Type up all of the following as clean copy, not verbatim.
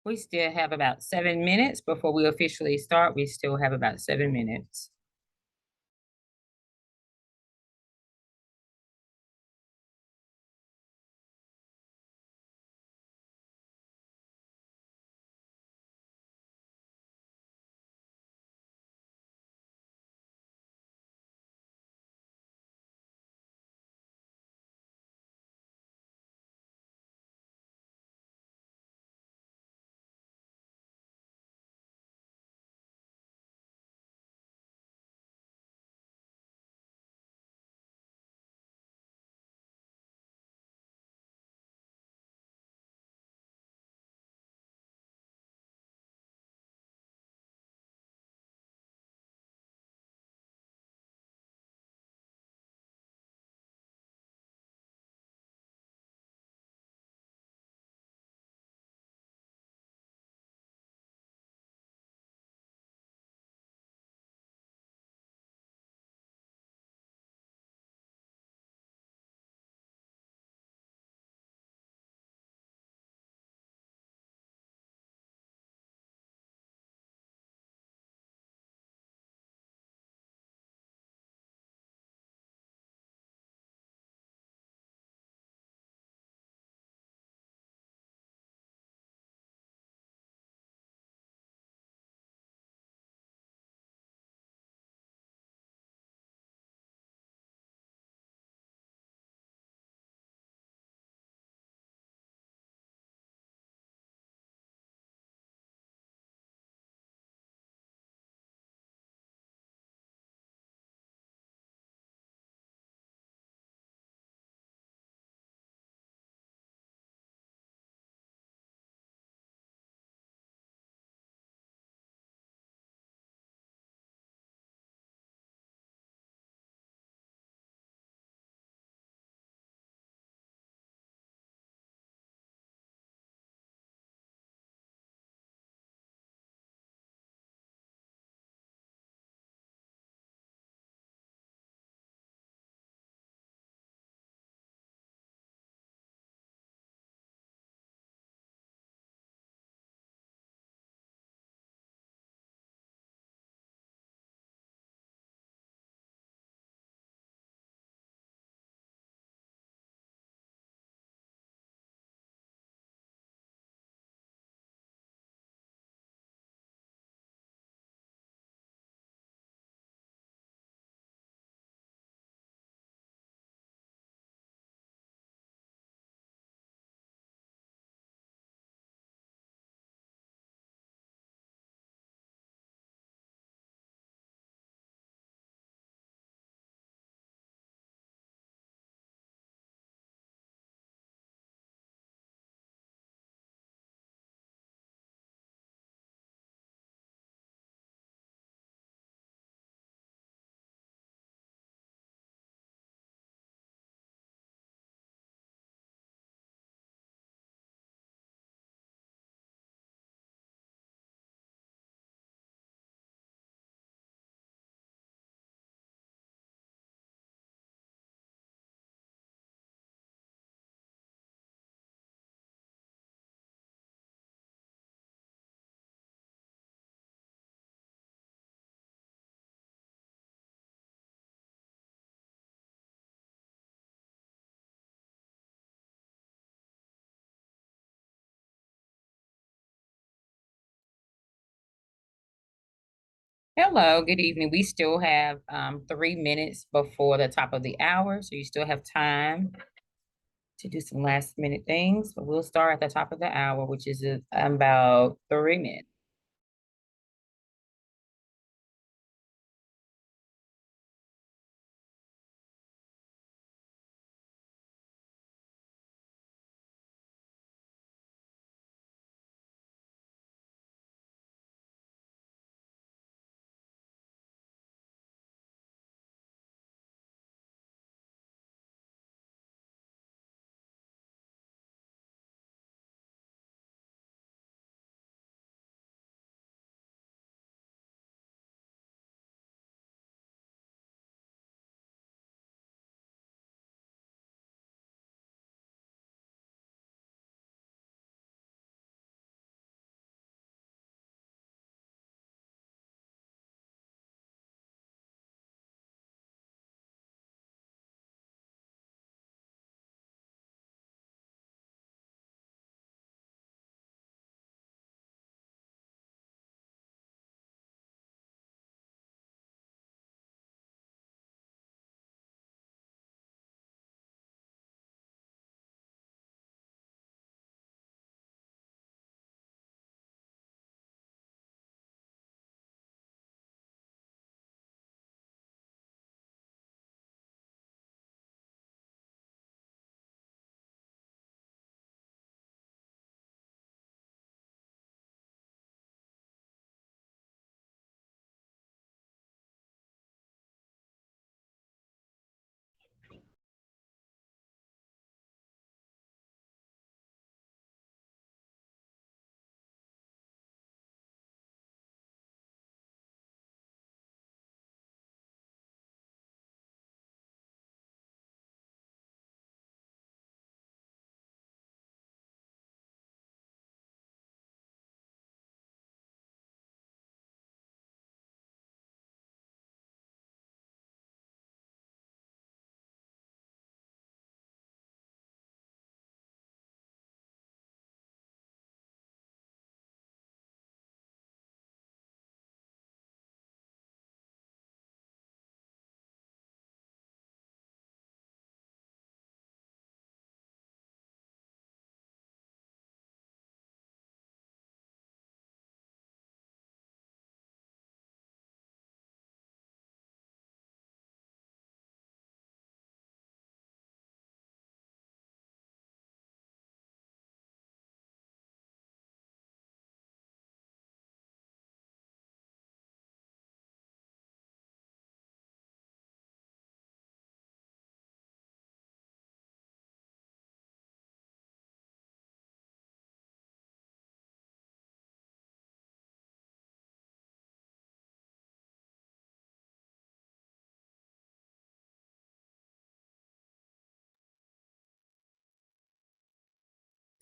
We still have about 7 minutes before we officially start. We still have about 7 minutes. Hello, good evening. We still have 3 minutes before the top of the hour, so you still have time to do some last minute things. But we'll start at the top of the hour, which is about 3 minutes.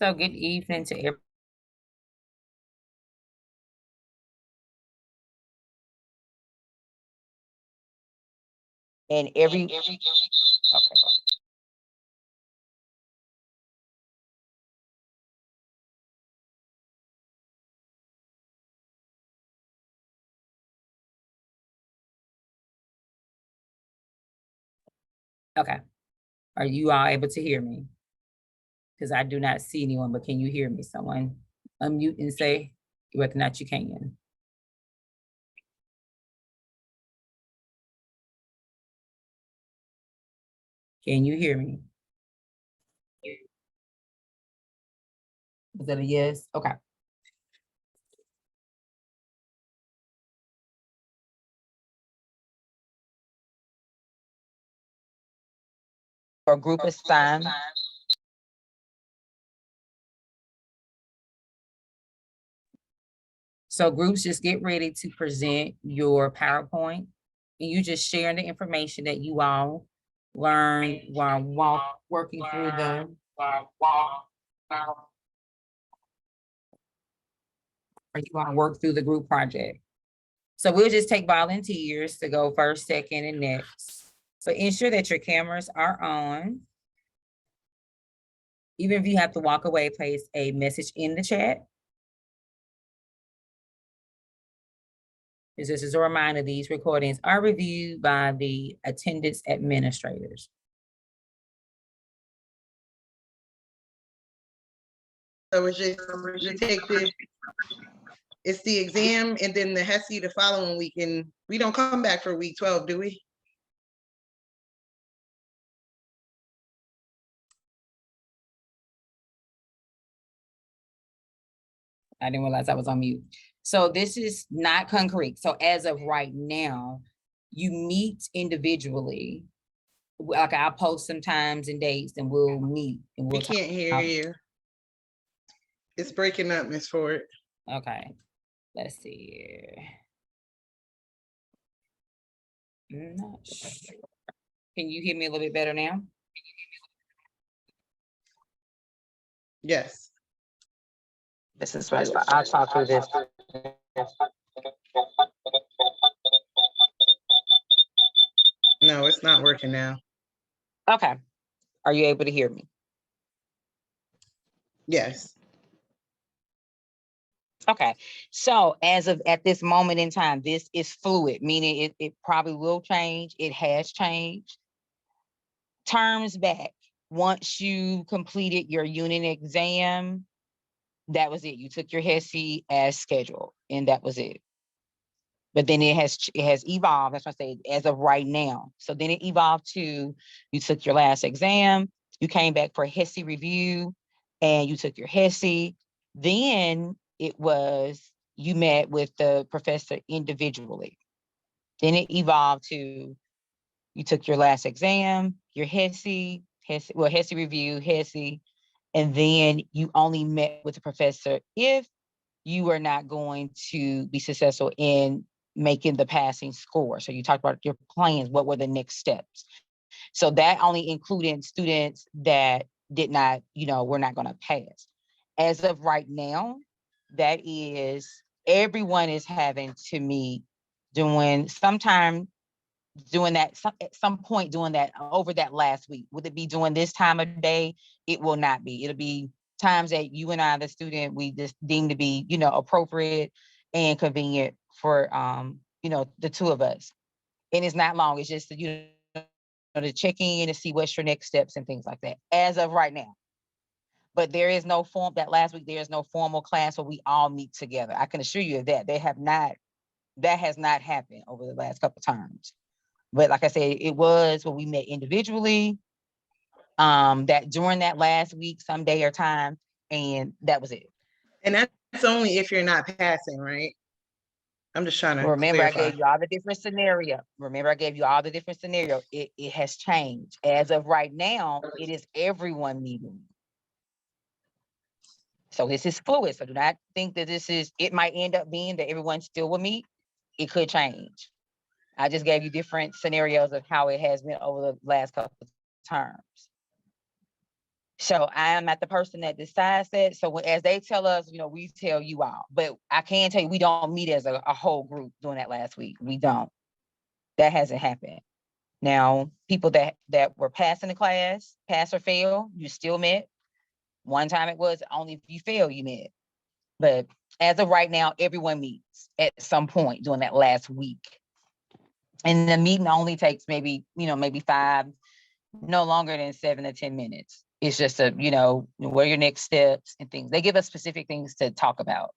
So good evening to everyone. And every, okay, Okay. Are you all able to hear me? Because I do not see anyone, but can you hear me? Someone unmute and say whether or not you can. Can you hear me? Is that a yes? Okay. or group assignment. So groups, just get ready to present your PowerPoint. And you just sharing the information that you all learned while working through or you want to work through the group project. So we'll just take volunteers to go first, second, and next. So ensure that your cameras are on. Even if you have to walk away, place a message in the chat. This is a reminder, these recordings are reviewed by the attendance administrators. So it's just, you take the, it's the exam and then the HESI the following week, and we don't come back for week 12, do we? I didn't realize I was on mute. So this is not concrete. So as of right now, you meet individually. Like I'll post some times and dates and we'll meet and We we'll talk. can't hear you. It's breaking up, Miss Ford. Okay, let's see here. Not sure. Can you hear me a little bit better now? Yes. This is right. I'll talk through this. No, it's not working now. Okay. Are you able to hear me? Yes. Okay. So as of at this moment in time, this is fluid, meaning it probably will change. It has changed. Terms back. Once you completed your unit exam, that was it. You took your HESI as scheduled, and that was it. But then it has evolved. That's what I say, as of right now. So then it evolved to, you took your last exam, you came back for a HESI review, and you took your HESI. Then it was, you met with the professor individually. Then it evolved to, you took your last exam, your HESI review, HESI, and then you only met with the professor if you were not going to be successful in making the passing score. So you talked about your plans, what were the next steps? So that only included students that did not, were not going to pass. As of right now, that is, everyone is having to meet doing at some point doing that over that last week. Would it be doing this time of day? It will not be. It'll be times that you and I, the student, we just deem to be, appropriate and convenient for, the two of us. And it's not long. It's just, to check in and see what's your next steps and things like that as of right now. But there is no that last week, there is no formal class where we all meet together. I can assure you of that. That has not happened over the last couple of terms. But like I said, it was when we met individually, that during that last week, some day or time, and that was it. And that's only if you're not passing, right? I'm just trying to Remember, clarify. I gave you all the different scenario. It has changed. As of right now, it is everyone meeting. So this is fluid. So do not think that it might end up being that everyone still will meet. It could change. I just gave you different scenarios of how it has been over the last couple of terms. So I am not the person that decides that. So as they tell us, we tell you all. But I can tell you, we don't meet as a whole group doing that last week. We don't. That hasn't happened. Now, people that were passing the class, pass or fail, you still met. One time it was only if you fail, you met. But as of right now, everyone meets at some point during that last week. And the meeting only takes maybe 5, no longer than 7 to 10 minutes. It's just what are your next steps and things. They give us specific things to talk about.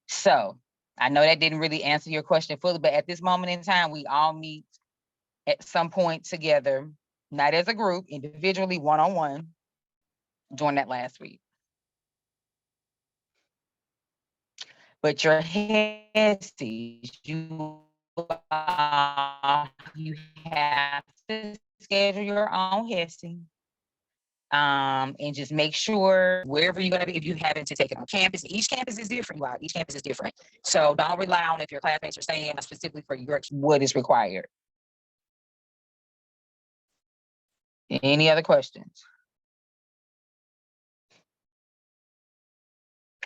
So I know that didn't really answer your question fully, but at this moment in time, we all meet at some point together, not as a group, individually, one-on-one, during that last week. But your HESIs, you have to schedule your own HESI. And just make sure wherever you're gonna be, if you happen to take it on campus, each campus is different. Wow, each campus is different. So don't rely on if your classmates are saying specifically for your what is required. Any other questions?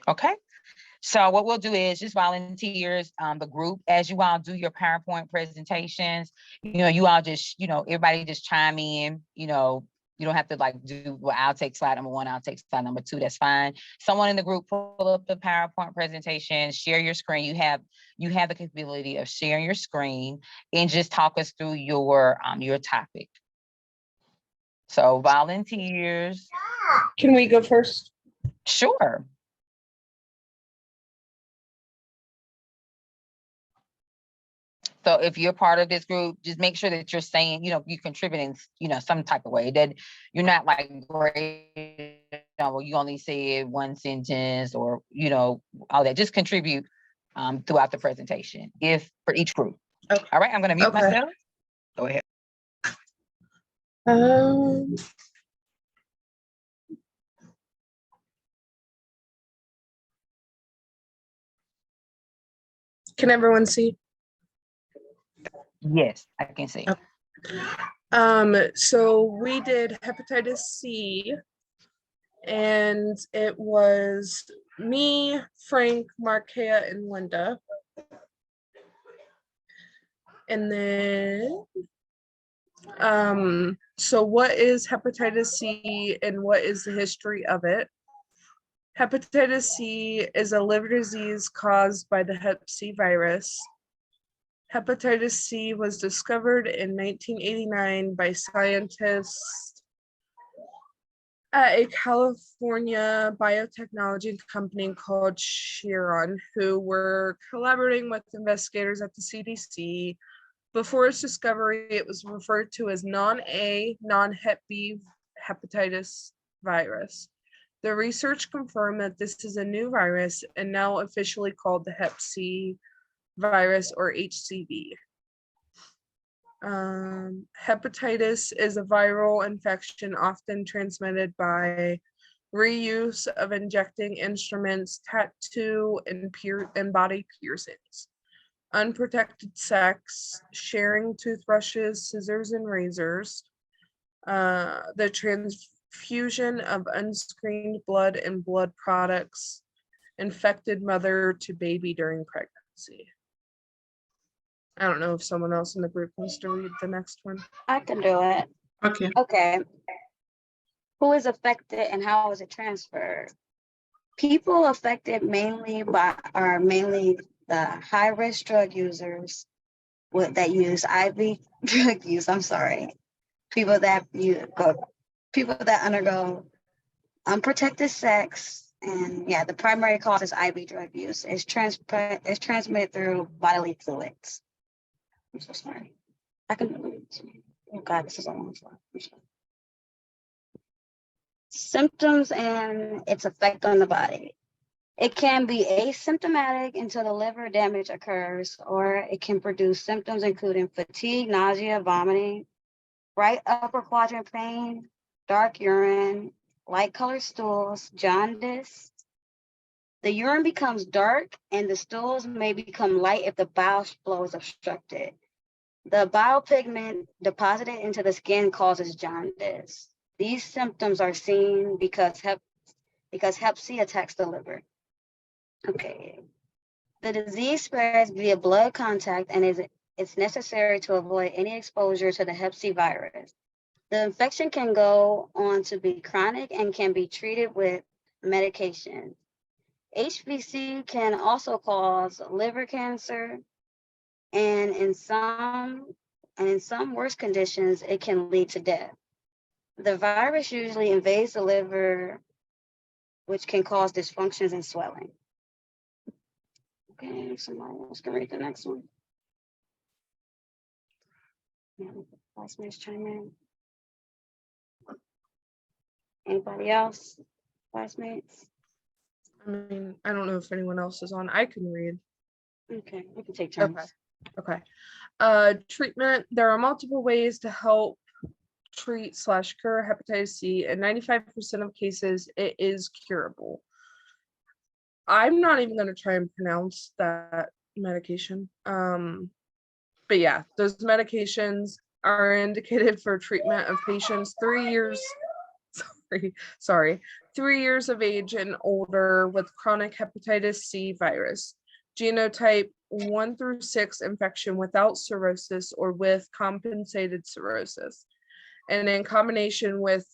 Okay. So what we'll do is just volunteers, the group, as you all do your PowerPoint presentations, you all just, everybody just chime in, you don't have to well, I'll take slide number 1, I'll take slide number 2, that's fine. Someone in the group pull up the PowerPoint presentation, share your screen. You have the capability of sharing your screen and just talk us through your topic. So volunteers. Can we go first? Sure. So if you're part of this group, just make sure that you're saying, you contribute in, some type of way, that you're not great, you only say one sentence or, all that. Just contribute throughout the presentation, for each group. Okay. All right, I'm going to mute Okay. myself. Go ahead. Can everyone see? Yes, I can see. So we did hepatitis C, and it was me, Frank, Markea, and Linda. And then, so what is hepatitis C and what is the history of it? Hepatitis C is a liver disease caused by the Hep C virus. Hepatitis C was discovered in 1989 by scientists at a California biotechnology company called Chiron, who were collaborating with investigators at the CDC. Before its discovery, it was referred to as non-A, non-Hep B hepatitis virus. The research confirmed that this is a new virus and now officially called the Hep C virus, or HCV. Hepatitis is a viral infection often transmitted by reuse of injecting instruments, tattoo, and body piercings, unprotected sex, sharing toothbrushes, scissors, and razors, the transfusion of unscreened blood and blood products, infected mother to baby during pregnancy. I don't know if someone else in the group wants to read the next one. I can do it. Okay. Okay. Who is affected and how is it transferred? People affected are mainly the high-risk drug users that use IV drug use. I'm sorry. People that undergo unprotected sex. And yeah, the primary cause is IV drug use. It's transmitted through bodily fluids. I'm so sorry. Oh God, this is a long slide. Symptoms and its effect on the body. It can be asymptomatic until the liver damage occurs, or it can produce symptoms including fatigue, nausea, vomiting, right upper quadrant pain, dark urine, light colored stools, jaundice. The urine becomes dark and the stools may become light if the bile flow is obstructed. The bile pigment deposited into the skin causes jaundice. These symptoms are seen because Hep C attacks the liver. Okay. The disease spreads via blood contact and it's necessary to avoid any exposure to the Hep C virus. The infection can go on to be chronic and can be treated with medication. HPC can also cause liver cancer, and in some worse conditions, it can lead to death. The virus usually invades the liver, which can cause dysfunctions and swelling. Okay, somebody else can read the next one. Yeah, classmates chime in. Anybody else? Classmates? I mean, I don't know if anyone else is on. I can read. Okay, we can take turns. Okay. Treatment. There are multiple ways to help treat/cure hepatitis C. In 95% of cases, it is curable. I'm not even going to try and pronounce that medication. But yeah, those medications are indicated for treatment of patients 3 years, 3 years of age and older with chronic hepatitis C virus, genotype 1 through 6 infection without cirrhosis or with compensated cirrhosis, and in combination with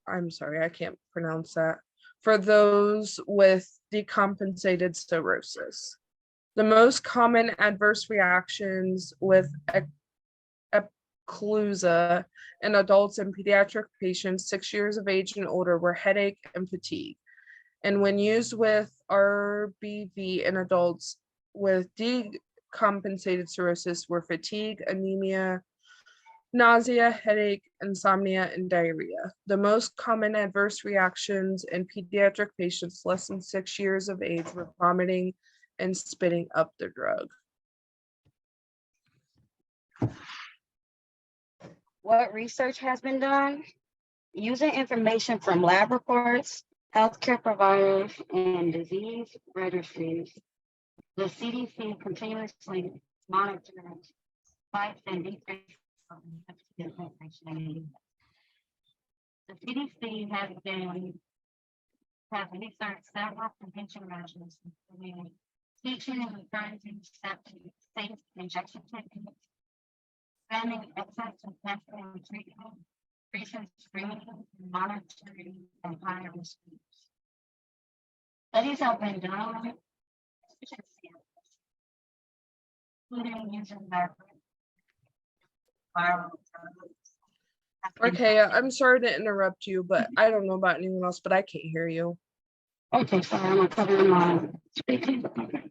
I'm sorry, I can't pronounce that, for those with decompensated cirrhosis. The most common adverse reactions with Epclusa in adults and pediatric patients 6 years of age and older were headache and fatigue. And when used with RBV in adults with decompensated cirrhosis were fatigue, anemia, nausea, headache, insomnia, and diarrhea. The most common adverse reactions in pediatric patients less than 6 years of age were vomiting and spitting up the drug. What research has been done? Using information from lab reports, healthcare providers, and disease registries, the CDC continuously monitors spikes and decreases of infection. The CDC has researched several prevention measures, including teaching and encouraging safe injection techniques, expanding access to testing and treatment, patient screening, and monitoring of higher risk groups. Studies have been done, including using viral. Okay, I'm sorry to interrupt you, but I don't know about anyone else, but I can't hear you. Okay, sorry, I'm gonna cover my speaking. Okay.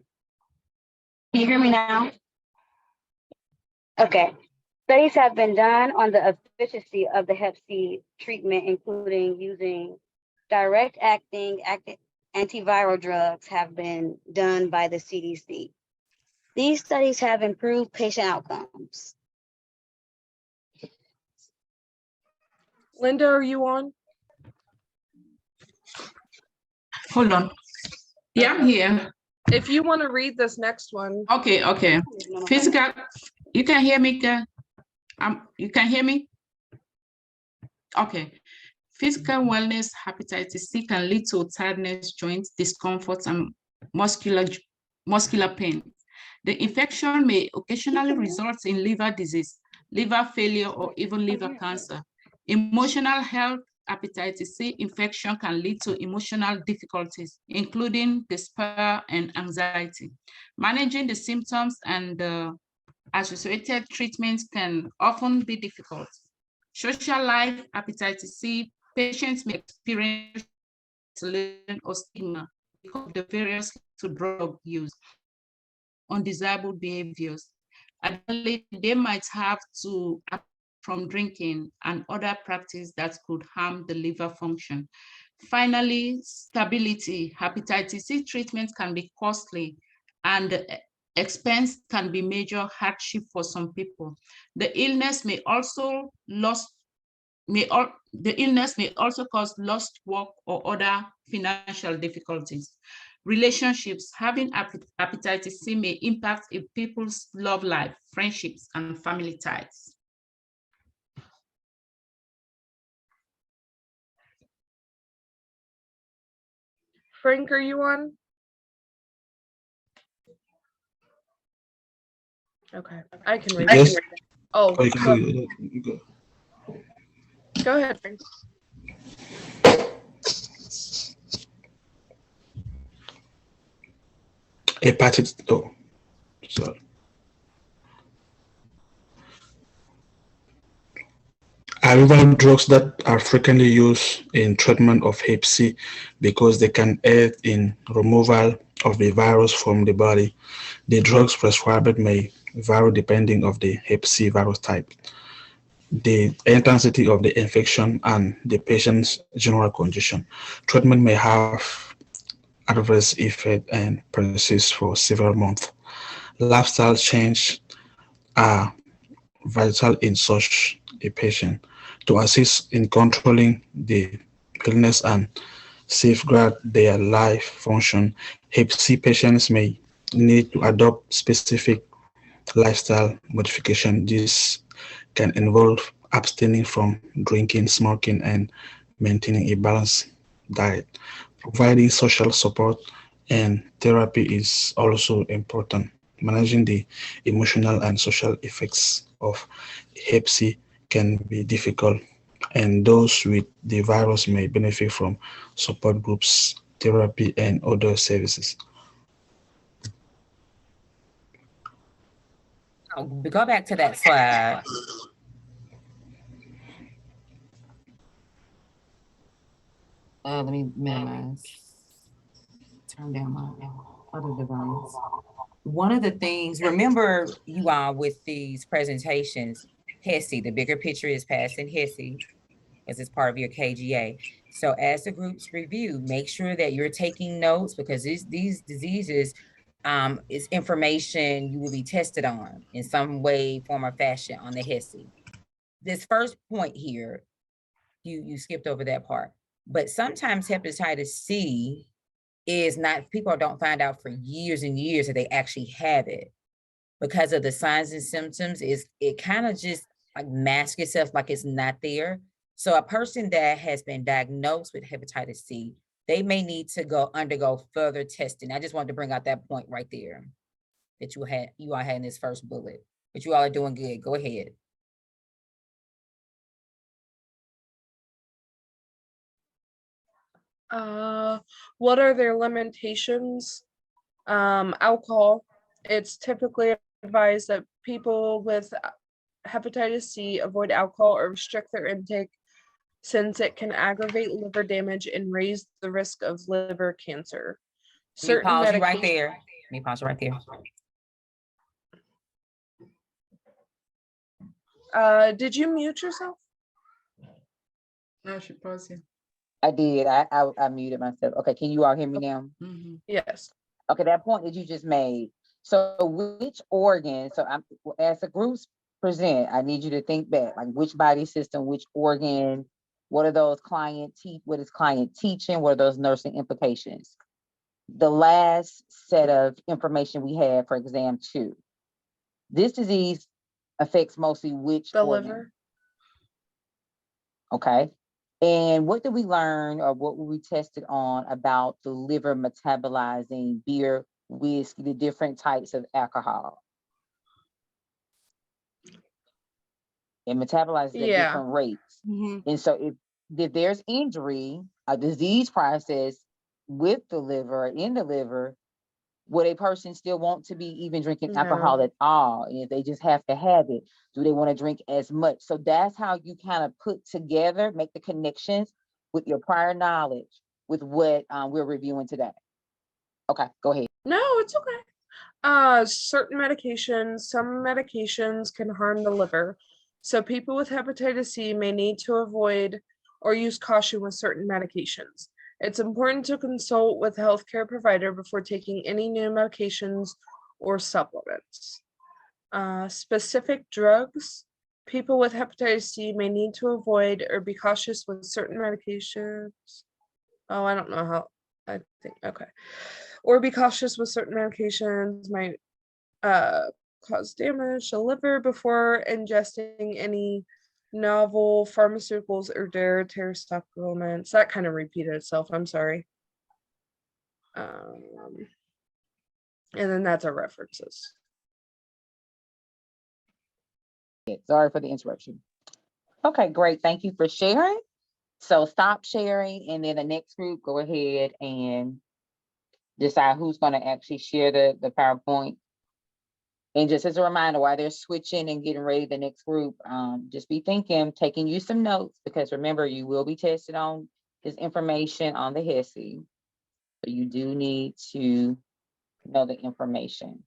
Can you hear me now? Okay. Studies have been done on the efficacy of the Hep C treatment, including using direct acting antiviral drugs have been done by the CDC. These studies have improved patient outcomes. Linda, are you on? Hold on. Yeah, I'm here. If you want to read this next one. Okay. Physical, you can hear me, girl? You can hear me? Okay. Physical wellness, hepatitis C can lead to tiredness, joint discomfort, and muscular pain. The infection may occasionally result in liver disease, liver failure, or even liver cancer. Emotional health, hepatitis C infection can lead to emotional difficulties, including despair and anxiety. Managing the symptoms and associated treatments can often be difficult. Social life, hepatitis C, patients may experience isolation or stigma because of the various drug use, undesirable behaviors. Additionally, they might have to from drinking and other practice that could harm the liver function. Finally, stability. Hepatitis C treatment can be costly and expense can be major hardship for some people. The illness may also cause lost work or other financial difficulties. Relationships. Having hepatitis C may impact a people's love life, friendships, and family ties. Frank, are you on? Okay, I can read. Yes. it. Oh, Oh, you can go, do it. You go. go ahead, Frank. Hepatitis. Oh, sorry. Are several drugs that are frequently used in treatment of Hep C because they can aid in removal of the virus from the body. The drugs prescribed may vary depending on the Hep C virus type, the intensity of the infection, and the patient's general condition. Treatment may have adverse effects and persist for several months. Lifestyle change are vital in such a patient to assist in controlling the illness and safeguard their life function. Hep C patients may need to adopt specific lifestyle modification. This can involve abstaining from drinking, smoking, and maintaining a balanced diet. Providing social support and therapy is also important. Managing the emotional and social effects of Hep C can be difficult, and those with the virus may benefit from support groups, therapy, and other services. Oh, go back to that slide. Let me minimize. Turn down my other device. One of the things, remember you all with these presentations, HESI, the bigger picture is passing HESI as it's part of your KGA. So as the groups review, make sure that you're taking notes because these diseases is information you will be tested on in some way, form, or fashion on the HESI. This first point here, you skipped over that part. But sometimes hepatitis C is not, people don't find out for years and years that they actually have it. Because of the signs and symptoms, it kind of just like masks itself like it's not there. So a person that has been diagnosed with hepatitis C, they may need to undergo further testing. I just wanted to bring out that point right there that you all had in this first bullet, but you all are doing good. Go ahead. What are their limitations? Alcohol. It's typically advised that people with hepatitis C avoid alcohol or restrict their intake since it can aggravate liver damage and raise the risk of liver cancer. Let me Certain pause you right medications. there. Let me pause you right there. Did you mute yourself? I should pause here. I did. I muted myself. Okay, can you all hear me now? Yes. Okay, that point that you just made. So which organ, as the groups present, I need you to think back, like which body system, which organ, what are those what is client teaching, what are those nursing implications? The last set of information we have for exam 2. This disease affects mostly which The organ? liver. Okay. And what did we learn or what were we tested on about the liver metabolizing beer, whiskey, the different types of alcohol? It metabolizes at Yeah. different rates. Mhm. And so if there's injury, a disease process with the liver, in the liver, would a person still want to be even drinking alcohol No. at all? And if they just have to have it, do they want to drink as much? So that's how you kind of put together, make the connections with your prior knowledge with what we're reviewing today. Okay, go ahead. No, it's okay. Certain medications, some medications can harm the liver. So people with hepatitis C may need to avoid or use caution with certain medications. It's important to consult with a healthcare provider before taking any new medications or supplements. Specific drugs, people with hepatitis C may need to avoid or be cautious with certain medications. Oh, I don't know how, I think, okay. Or be cautious with certain medications might cause damage to liver before ingesting any novel pharmaceuticals or dietary supplements. That kind of repeated itself. I'm sorry. And then that's our references. Sorry for the interruption. Okay, great. Thank you for sharing. So stop sharing, and then the next group, go ahead and decide who's going to actually share the PowerPoint. And just as a reminder, while they're switching and getting ready, the next group, just be thinking, taking you some notes, because remember, you will be tested on this information on the HESI. So you do need to know the information.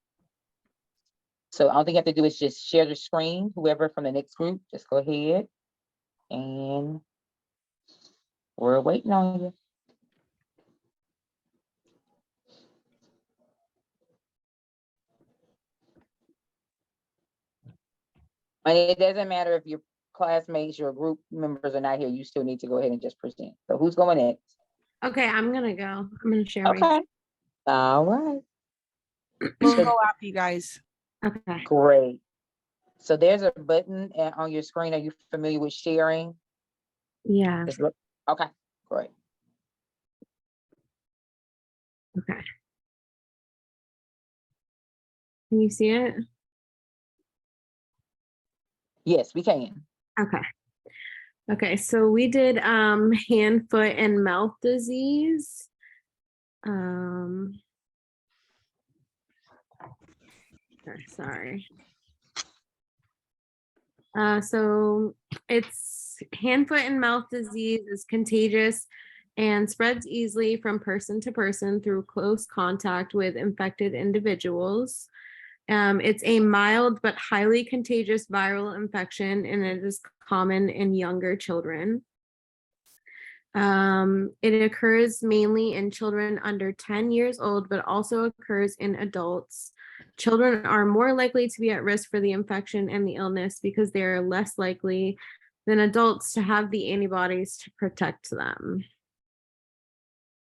So all thing you have to do is just share the screen, whoever from the next group, just go ahead and we're waiting on you. And it doesn't matter if your classmates, your group members are not here, you still need to go ahead and just present. So who's going next? Okay, I'm gonna go. I'm gonna share my. Okay. All right. We'll So- go after you guys. Okay. Great. So there's a button on your screen. Are you familiar with sharing? Yeah. Just look. Okay, great. Okay. Can you see it? Yes, we can. Okay. Okay, so we did hand, foot, and mouth disease. Sorry. So it's hand, foot, and mouth disease is contagious and spreads easily from person to person through close contact with infected individuals. It's a mild but highly contagious viral infection, and it is common in younger children. It occurs mainly in children under 10 years old, but also occurs in adults. Children are more likely to be at risk for the infection and the illness because they are less likely than adults to have the antibodies to protect them.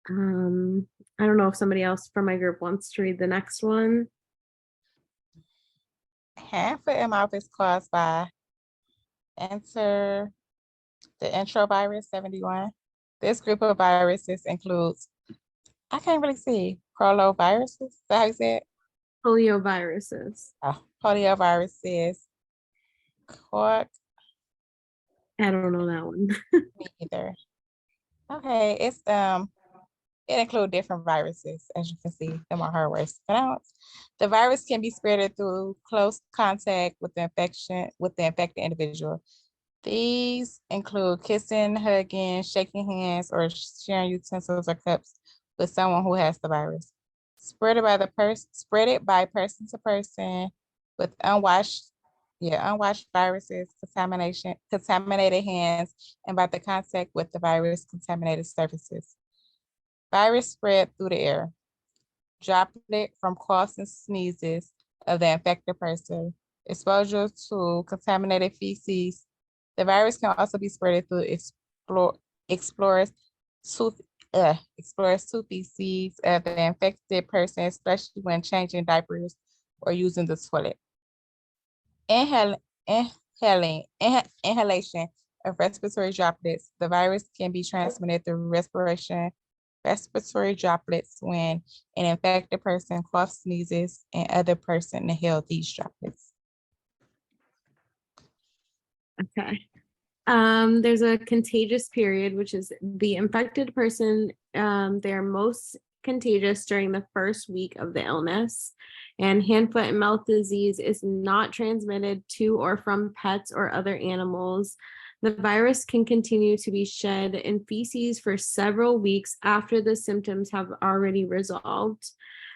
I don't know if somebody else from my group wants to read the next one. Hand, foot, and mouth is caused by the enterovirus 71. This group of viruses includes, I can't really see, proloviruses, is that how you say it? Polioviruses. Oh, polioviruses, cork, I don't know that one. me either. Okay, it includes different viruses, as you can see, them are hard words to pronounce. The virus can be spread through close contact with the infected individual. These include kissing, hugging, shaking hands, or sharing utensils or cups with someone who has the virus. Spread it by person to person with unwashed viruses, contaminated hands, and by the contact with the virus contaminated surfaces. Virus spread through the air. Droplet from coughs and sneezes of the infected person. Exposure to contaminated feces. The virus can also be spread through explorers tooth feces of the infected person, especially when changing diapers or using the toilet. Inhalation of respiratory droplets. The virus can be transmitted through respiratory droplets when an infected person coughs, sneezes, and other person inhale these droplets. Okay. There's a contagious period, which is the infected person, they're most contagious during the first week of the illness. And hand, foot, and mouth disease is not transmitted to or from pets or other animals. The virus can continue to be shed in feces for several weeks after the symptoms have already resolved.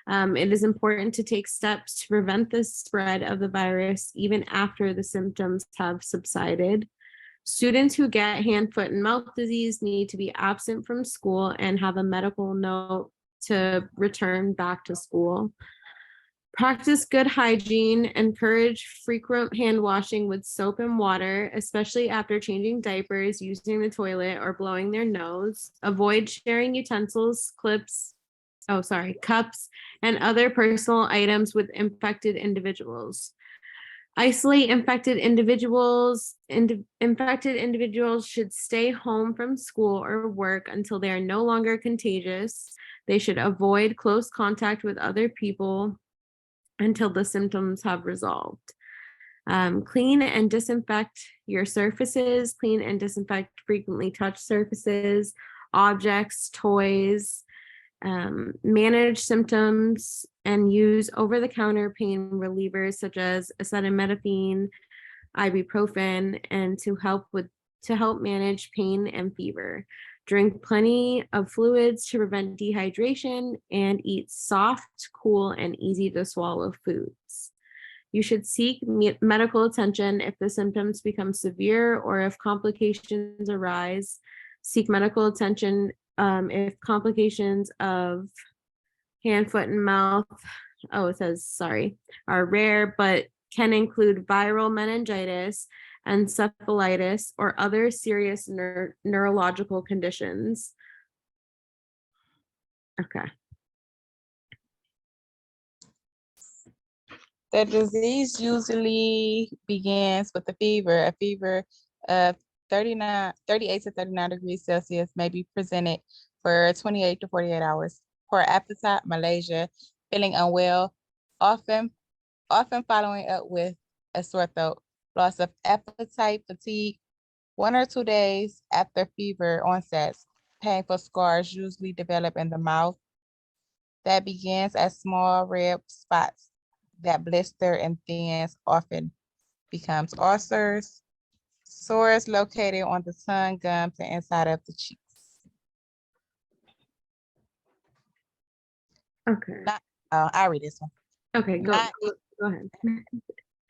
It is important to take steps to prevent the spread of the virus even after the symptoms have subsided. Students who get hand, foot, and mouth disease need to be absent from school and have a medical note to return back to school. Practice good hygiene, encourage frequent hand washing with soap and water, especially after changing diapers, using the toilet, or blowing their nose. Avoid sharing utensils, cups, and other personal items with infected individuals. Isolate infected individuals. Infected individuals should stay home from school or work until they are no longer contagious. They should avoid close contact with other people until the symptoms have resolved. Clean and disinfect your surfaces. Clean and disinfect frequently touched surfaces, objects, toys. Manage symptoms and use over-the-counter pain relievers such as acetaminophen, ibuprofen, and to help manage pain and fever. Drink plenty of fluids to prevent dehydration and eat soft, cool, and easy to swallow foods. You should seek medical attention if the symptoms become severe or if complications arise. Seek medical attention if complications of hand, foot, and mouth, are rare, but can include viral meningitis, encephalitis, or other serious neurological conditions. Okay. The disease usually begins with a fever. A fever of 38 to 39 degrees Celsius may be presented for 28 to 48 hours. Poor appetite, malaise, feeling unwell, often following up with a sore throat, loss of appetite, fatigue. 1 or 2 days after fever onsets, painful scars usually develop in the mouth that begins as small red spots that blister and thins, often becomes ulcers. Sores located on the tongue, gums, and inside of the cheeks. Okay. I'll read this one. Okay, go ahead.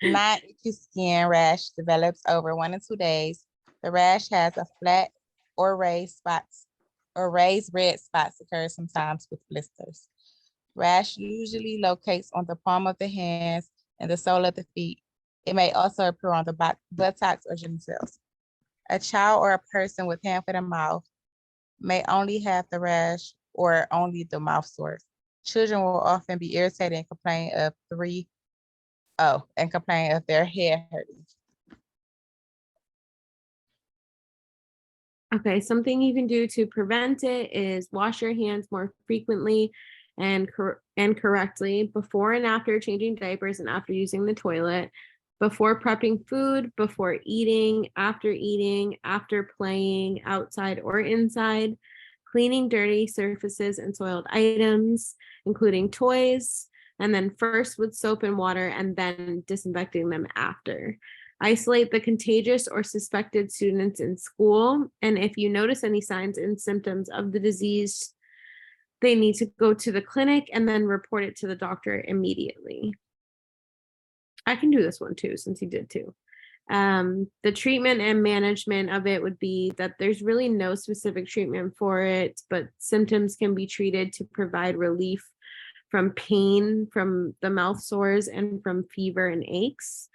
Non-itchy skin rash develops over 1 to 2 days. The rash has a flat or raised spots, or raised red spots occur sometimes with blisters. Rash usually locates on the palm of the hands and the sole of the feet. It may also appear on the buttocks or genitals. A child or a person with hand, foot, and mouth may only have the rash or only the mouth sores. Children will often be irritated and complain of their head hurting. Okay, something you can do to prevent it is wash your hands more frequently and correctly before and after changing diapers and after using the toilet, before prepping food, before eating, after playing outside or inside, cleaning dirty surfaces and soiled items, including toys, and then first with soap and water and then disinfecting them after. Isolate the contagious or suspected students in school. And if you notice any signs and symptoms of the disease, they need to go to the clinic and then report it to the doctor immediately. I can do this one too, since you did too. The treatment and management of it would be that there's really no specific treatment for it, but symptoms can be treated to provide relief from pain, from the mouth sores, and from fever and aches.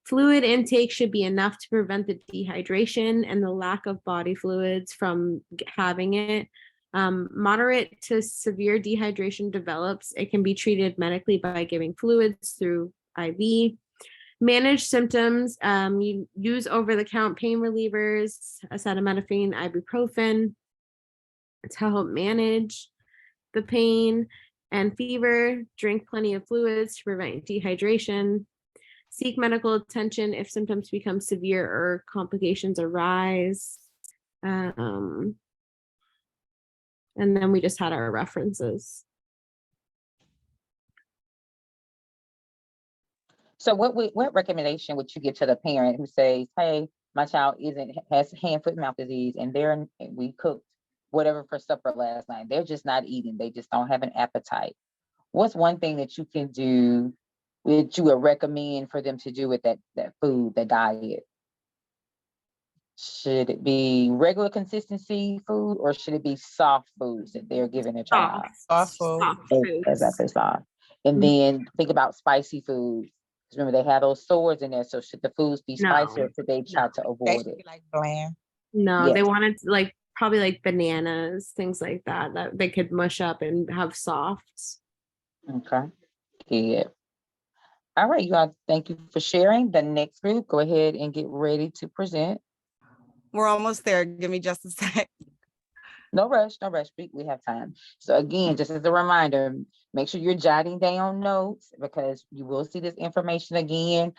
Fluid intake should be enough to prevent the dehydration and the lack of body fluids from having it. Moderate to severe dehydration develops. It can be treated medically by giving fluids through IV. Manage symptoms. You use over-the-counter pain relievers, acetaminophen, ibuprofen to help manage the pain and fever. Drink plenty of fluids to prevent dehydration. Seek medical attention if symptoms become severe or complications arise. And then we just had our references. So what recommendation would you give to the parent who says, hey, my child has hand, foot, mouth disease, and we cooked whatever for supper last night. They're just not eating. They just don't have an appetite. What's one thing that you can do that you would recommend for them to do with that food, that diet? Should it be regular consistency food, or should it be soft foods that they're giving their child? Soft food. Exactly, soft. And then think about spicy foods. Remember, they have those swords in there. So should the foods be spicy, or should they try to They avoid should it? be like bland. No, Yes. they wanted like probably like bananas, things like that they could mush up and have soft. Okay. Good. All right, you all, thank you for sharing. The next group, go ahead and get ready to present. We're almost there. Give me just a sec. No rush, no rush. We have time. So again, just as a reminder, make sure you're jotting down notes because you will see this information again.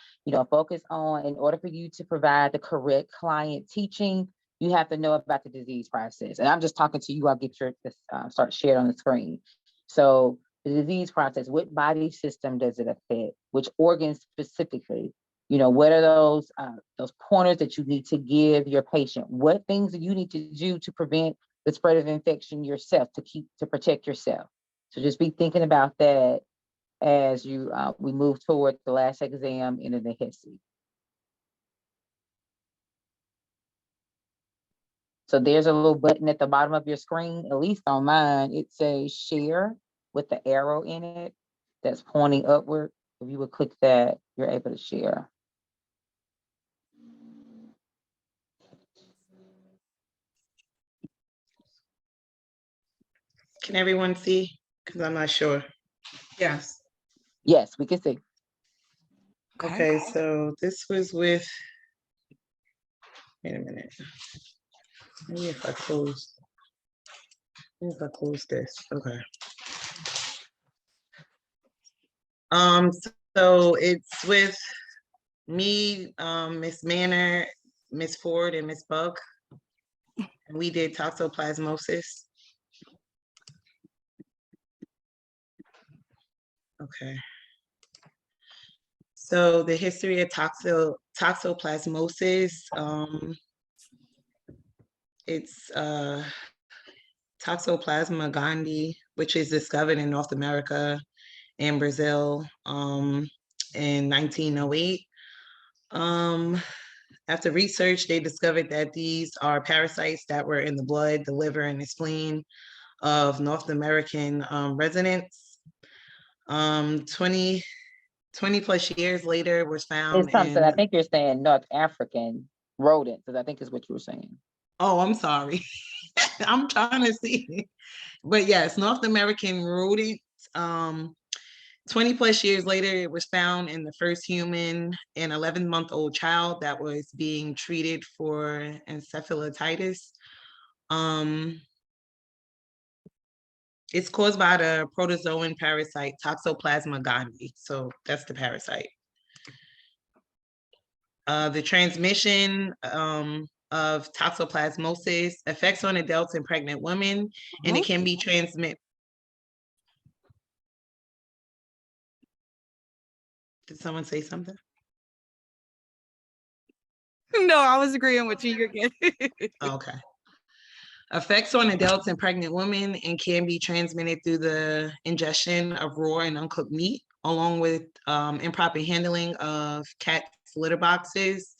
Focus on, in order for you to provide the correct client teaching, you have to know about the disease process. And I'm just talking to you. I'll get your start shared on the screen. So the disease process, what body system does it affect? Which organs specifically? What are those pointers that you need to give your patient? What things do you need to do to prevent the spread of infection yourself, to protect yourself? So just be thinking about that as we move toward the last exam in the HESI. So there's a little button at the bottom of your screen, at least on mine, it says share with the arrow in it that's pointing upward. If you would click that, you're able to share. Can everyone see? Because I'm not sure. Yes. Yes, we can see. Okay, so this was with, wait a minute. Maybe if I close this, okay. So it's with me, Miss Manor, Miss Ford, and Miss Bug. And we did toxoplasmosis. Okay. So the history of toxoplasmosis, it's Toxoplasma gondii, which is discovered in North America and Brazil in 1908. After research, they discovered that these are parasites that were in the blood, the liver, and the spleen of North American residents. 20 plus years later was found It's something, in, I think you're saying North African rodents, because I think is what you were saying. oh, I'm sorry. I'm trying to see. But yes, North American rodents. 20 plus years later, it was found in the first human, an 11-month-old child that was being treated for encephalitis. It's caused by the protozoan parasite Toxoplasma gondii. So that's the parasite. The transmission of toxoplasmosis affects on adults and pregnant women, and it can be transmitted. Did someone say something? No, I was agreeing with you. You're good. Okay. Effects on adults and pregnant women and can be transmitted through the ingestion of raw and uncooked meat, along with improper handling of cats' litter boxes.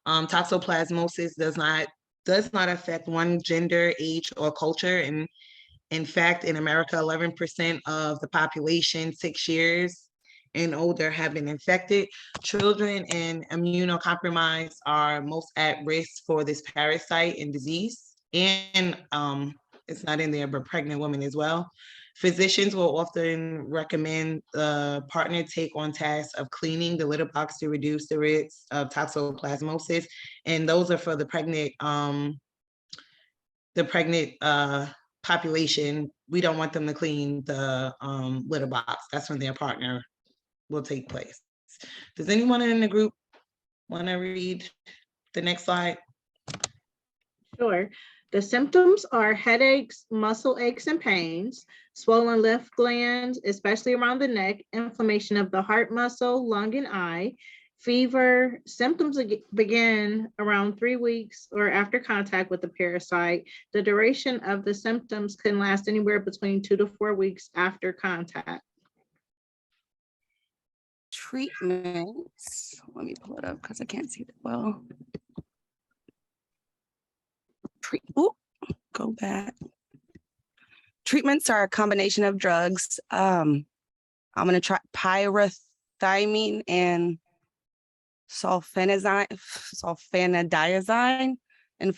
Toxoplasmosis does not affect one gender, age, or culture. And in fact, in America, 11% of the population 6 years and older have been infected. Children and immunocompromised are most at risk for this parasite and disease. And it's not in there, but pregnant women as well. Physicians will often recommend the partner take on tasks of cleaning the litter box to reduce the risk of toxoplasmosis. And those are for the pregnant population. We don't want them to clean the litter box. That's when their partner will take place. Does anyone in the group want to read the next slide? Sure. The symptoms are headaches, muscle aches and pains, swollen lymph glands, especially around the neck, inflammation of the heart muscle, lung, and eye, fever. Symptoms begin around 3 weeks or after contact with the parasite. The duration of the symptoms can last anywhere between 2 to 4 weeks after contact. Treatments. Let me pull it up because I can't see it well. Go back. Treatments are a combination of drugs. I'm going to try pyrethymine and sulfanidiazine and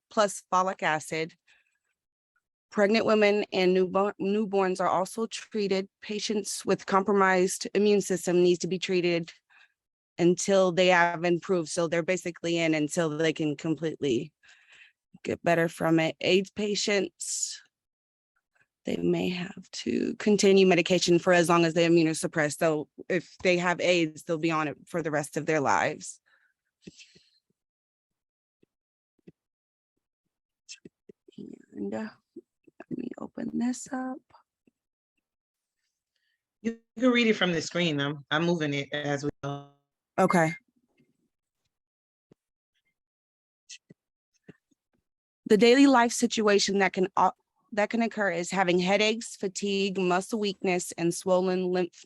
plus folic acid. Pregnant women and newborns are also treated. Patients with compromised immune system needs to be treated until they have improved. So they're basically in until they can completely get better from it. AIDS patients, they may have to continue medication for as long as they're immunosuppressed. So if they have AIDS, they'll be on it for the rest of their lives. And let me open this up. You can read it from the screen. I'm moving it as we go. Okay. The daily life situation that can occur is having headaches, fatigue, muscle weakness, and swollen lymph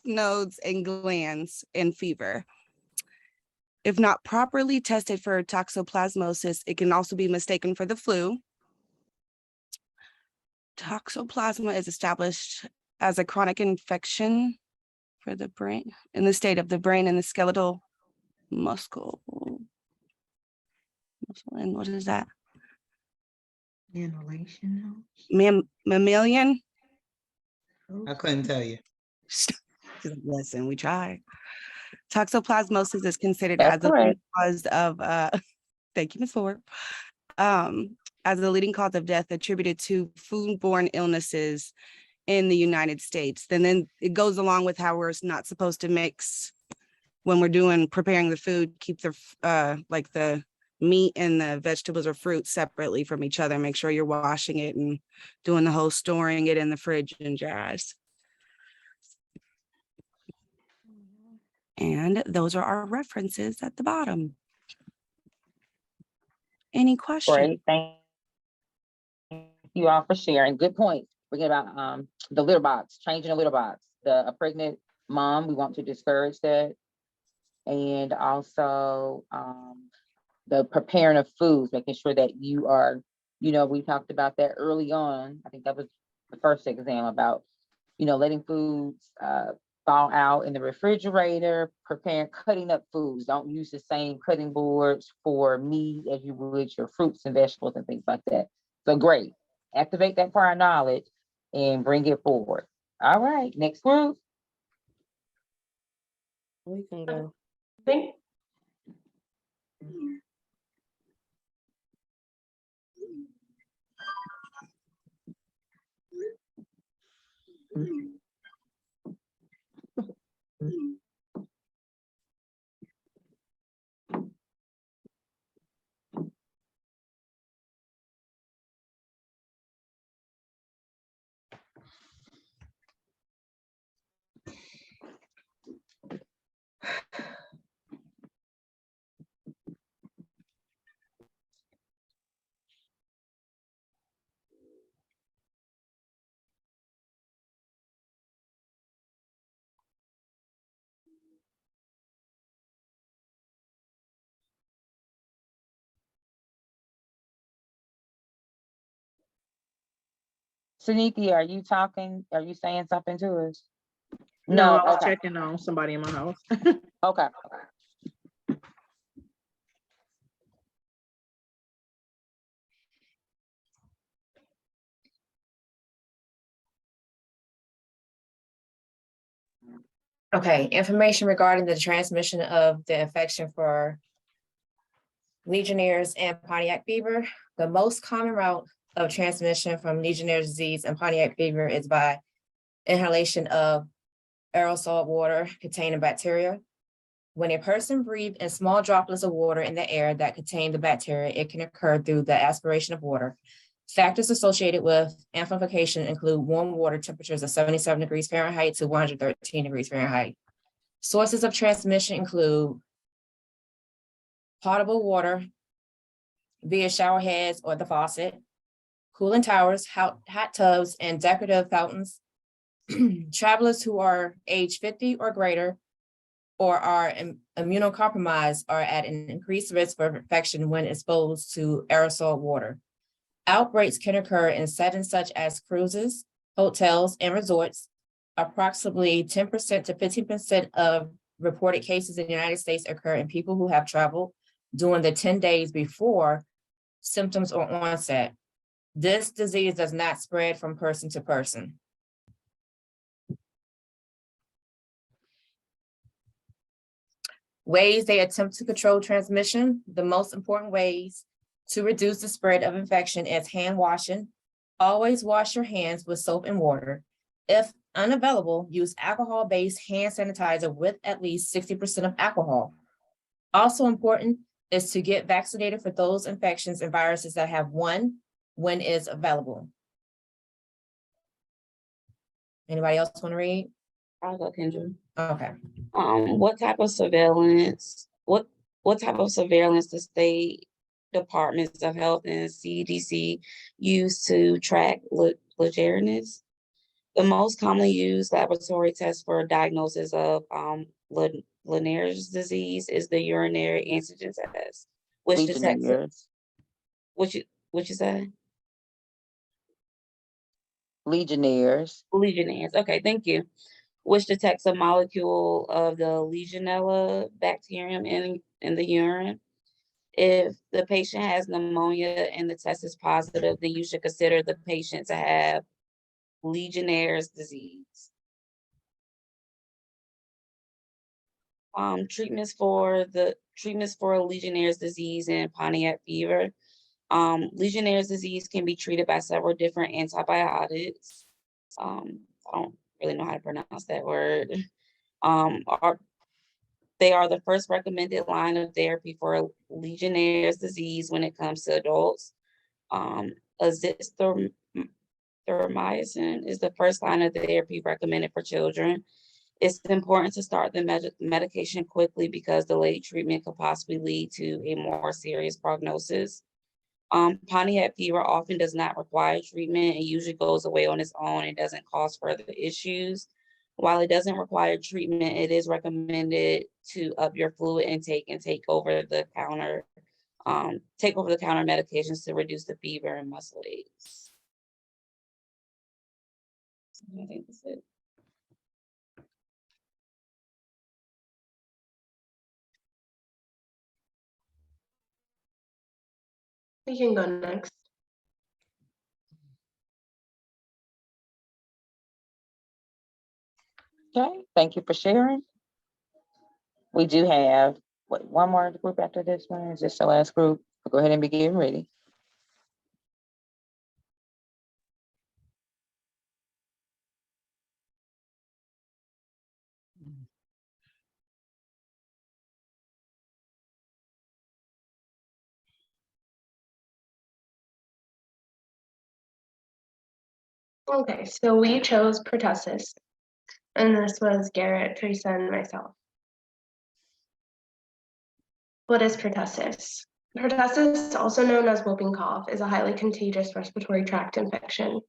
nodes and glands, and fever. If not properly tested for toxoplasmosis, it can also be mistaken for the flu. Toxoplasma is established as a chronic infection for the brain, in the state of the brain and the skeletal muscle. And what is that? Inhalation. Mammalian? I couldn't tell you. Listen, we tried. Toxoplasmosis is considered That's as the correct. leading cause of, thank you, Ms. Ford. As the leading cause of death attributed to foodborne illnesses in the United States. Then it goes along with how we're not supposed to mix when we're preparing the food, keep the like the meat and the vegetables or fruit separately from each other. Make sure you're washing it and doing the whole storing it in the fridge and jars. And those are our references at the bottom. Any questions? Great, thank you all for sharing. Good point. Forget about the litter box, changing the litter box. A pregnant mom, we want to discourage that. And also the preparing of foods, making sure that you are, we talked about that early on. I think that was the first exam about, letting foods thaw out in the refrigerator, cutting up foods. Don't use the same cutting boards for meat as you would your fruits and vegetables and things like that. So great. Activate that prior knowledge and bring it forward. All right, next group. We can go. Think. Suniti, are you talking? Are you saying something to us? No, I was okay. checking on somebody in my house. Okay. Okay, information regarding the transmission of the infection for Legionnaires and Pontiac fever. The most common route of transmission from Legionnaire's disease and Pontiac fever is by inhalation of aerosol water containing bacteria. When a person breathes in small droplets of water in the air that contain the bacteria, it can occur through the aspiration of water. Factors associated with amplification include warm water temperatures of 77 degrees Fahrenheit to 113 degrees Fahrenheit. Sources of transmission include potable water via shower heads or the faucet, cooling towers, hot tubs, and decorative fountains. Travelers who are age 50 or greater or are immunocompromised are at an increased risk for infection when exposed to aerosol water. Outbreaks can occur in settings such as cruises, hotels, and resorts. Approximately 10% to 15% of reported cases in the United States occur in people who have traveled during the 10 days before symptoms or onset. This disease does not spread from person to person. Ways they attempt to control transmission. The most important ways to reduce the spread of infection is hand washing. Always wash your hands with soap and water. If unavailable, use alcohol-based hand sanitizer with at least 60% of alcohol. Also important is to get vaccinated for those infections and viruses that have one when is available. Anybody else want to read? I'll go, Kendra. Okay. What type of surveillance the state departments of health and CDC use to track Legionnaires? The most commonly used laboratory test for diagnosis of Legionnaires' disease is the urinary antigen test, which detects what you say? Legionnaires. Legionnaires. Okay, thank you. Which detects a molecule of the Legionella bacterium in the urine. If the patient has pneumonia and the test is positive, then you should consider the patient to have Legionnaire's disease. Treatments for Legionnaire's disease and Pontiac fever. Legionnaire's disease can be treated by several different antibiotics. I don't really know how to pronounce that word. They are the first recommended line of therapy for Legionnaire's disease when it comes to adults. Azithromycin is the first line of therapy recommended for children. It's important to start the medication quickly because delayed treatment could possibly lead to a more serious prognosis. Pontiac fever often does not require treatment and usually goes away on its own and doesn't cause further issues. While it doesn't require treatment, it is recommended to up your fluid intake and take over the counter medications to reduce the fever and muscle aches. I think that's it. We can go next. Okay, thank you for sharing. We do have, one more group after this one? Is this the last group? Go ahead and begin ready. Okay, so we chose pertussis, and this was Garrett, Teresa, and myself. What is pertussis? Pertussis, also known as whooping cough, is a highly contagious respiratory tract infection.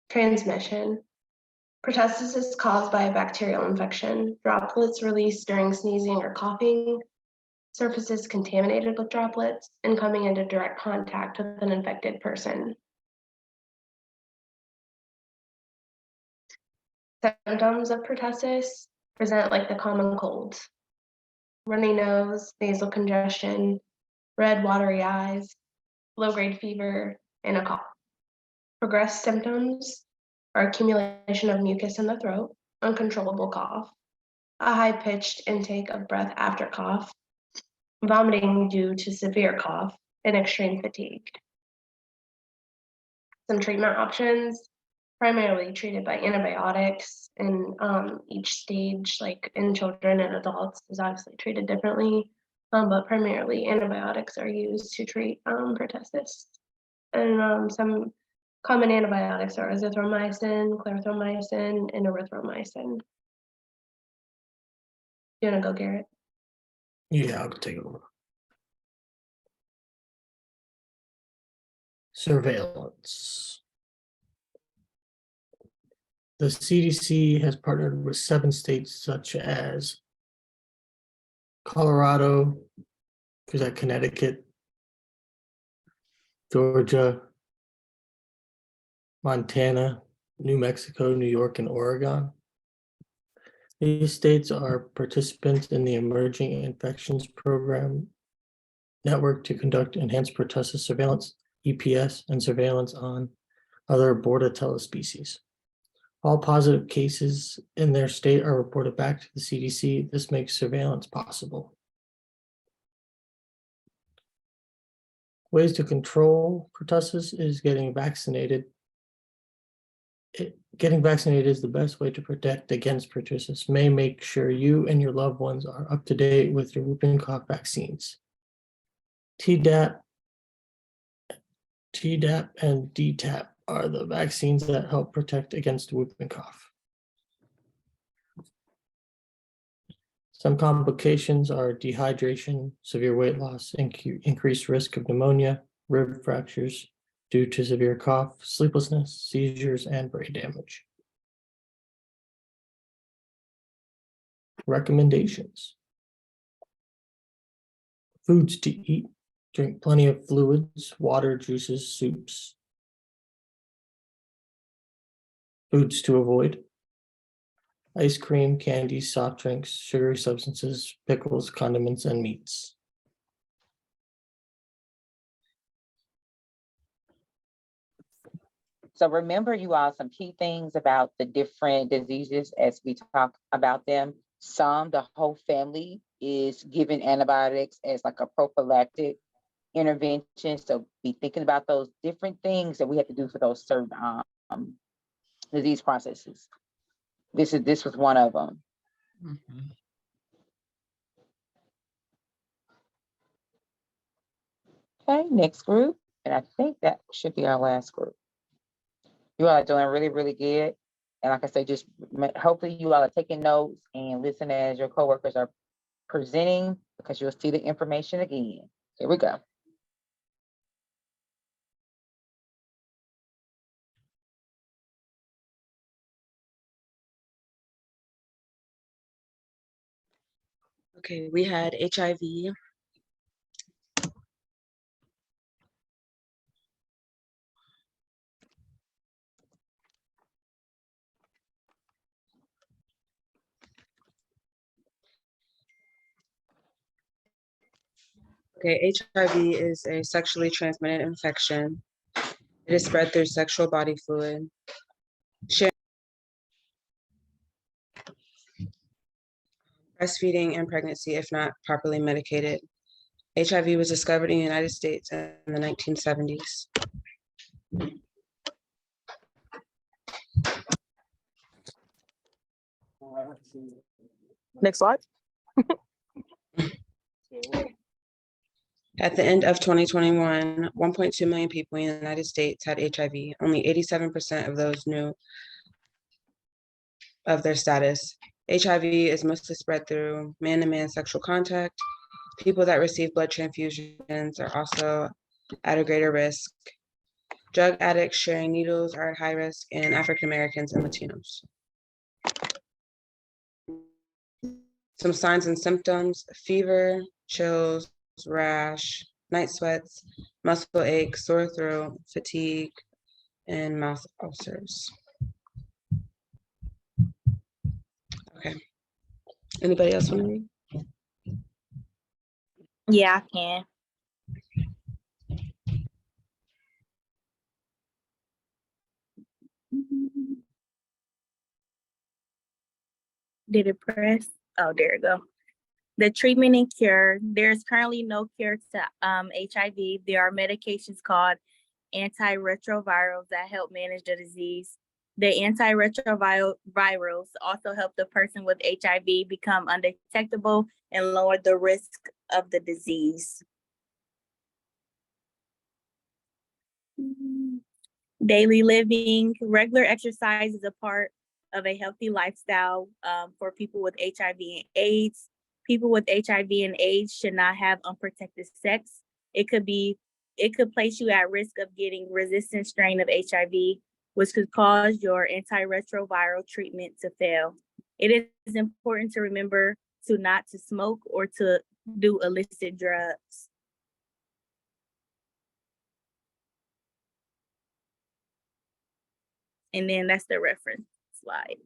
Transmission. Pertussis is caused by a bacterial infection. Droplets released during sneezing or coughing, surfaces contaminated with droplets, and coming into direct contact with an infected person. Symptoms of pertussis present like the common colds: runny nose, nasal congestion, red watery eyes, low-grade fever, and a cough. Progressed symptoms are accumulation of mucus in the throat, uncontrollable cough, a high-pitched intake of breath after cough, vomiting due to severe cough, and extreme fatigue. Some treatment options: primarily treated by antibiotics in each stage, like in children and adults is obviously treated differently, but primarily antibiotics are used to treat pertussis. And some common antibiotics are azithromycin, clarithromycin, and erythromycin. You wanna go, Garrett? Yeah, I'll take it over. Surveillance. The CDC has partnered with 7 states such as Colorado, is that Connecticut, Georgia, Montana, New Mexico, New York, and Oregon. These states are participants in the Emerging Infections Program network to conduct enhanced pertussis surveillance, EPS, and surveillance on other Bordetella species. All positive cases in their state are reported back to the CDC. This makes surveillance possible. Ways to control pertussis is getting vaccinated. Getting vaccinated is the best way to protect against pertussis. May make sure you and your loved ones are up to date with your whooping cough vaccines. Tdap, and DTaP are the vaccines that help protect against whooping cough. Some complications are dehydration, severe weight loss, increased risk of pneumonia, rib fractures due to severe cough, sleeplessness, seizures, and brain damage. Recommendations. Foods to eat. Drink plenty of fluids, water, juices, soups. Foods to avoid. Ice cream, candy, soft drinks, sugary substances, pickles, condiments, and meats. So remember, you all, some key things about the different diseases as we talk about them. Some, the whole family is given antibiotics as like a prophylactic intervention. So be thinking about those different things that we have to do for those certain disease processes. This was one of them. Okay, next group. And I think that should be our last group. You all are doing really, really good. And like I said, just hopefully you all are taking notes and listen as your coworkers are presenting, because you'll see the information again. Here we go. Okay, we had HIV. Okay, HIV is a sexually transmitted infection. It is spread through sexual body fluid. Breastfeeding and pregnancy, if not properly medicated. HIV was discovered in the United States in the 1970s. Next slide. At the end of 2021, 1.2 million people in the United States had HIV. Only 87% of those knew of their status. HIV is mostly spread through man-to-man sexual contact. People that receive blood transfusions are also at a greater risk. Drug addicts sharing needles are at high risk, and African Americans and Latinos. Some signs and symptoms: fever, chills, rash, night sweats, muscle ache, sore throat, fatigue, and mouth ulcers. Okay. Anybody else want to read? Yeah, I can. Did it press? Oh, there we go. The treatment and cure. There's currently no cure to HIV. There are medications called antiretrovirals that help manage the disease. The antiretrovirals also help the person with HIV become undetectable and lower the risk of the disease. Daily living. Regular exercise is a part of a healthy lifestyle for people with HIV and AIDS. People with HIV and AIDS should not have unprotected sex. It could place you at risk of getting resistant strain of HIV, which could cause your antiretroviral treatment to fail. It is important to remember not to smoke or to do illicit drugs. And then that's the reference slide.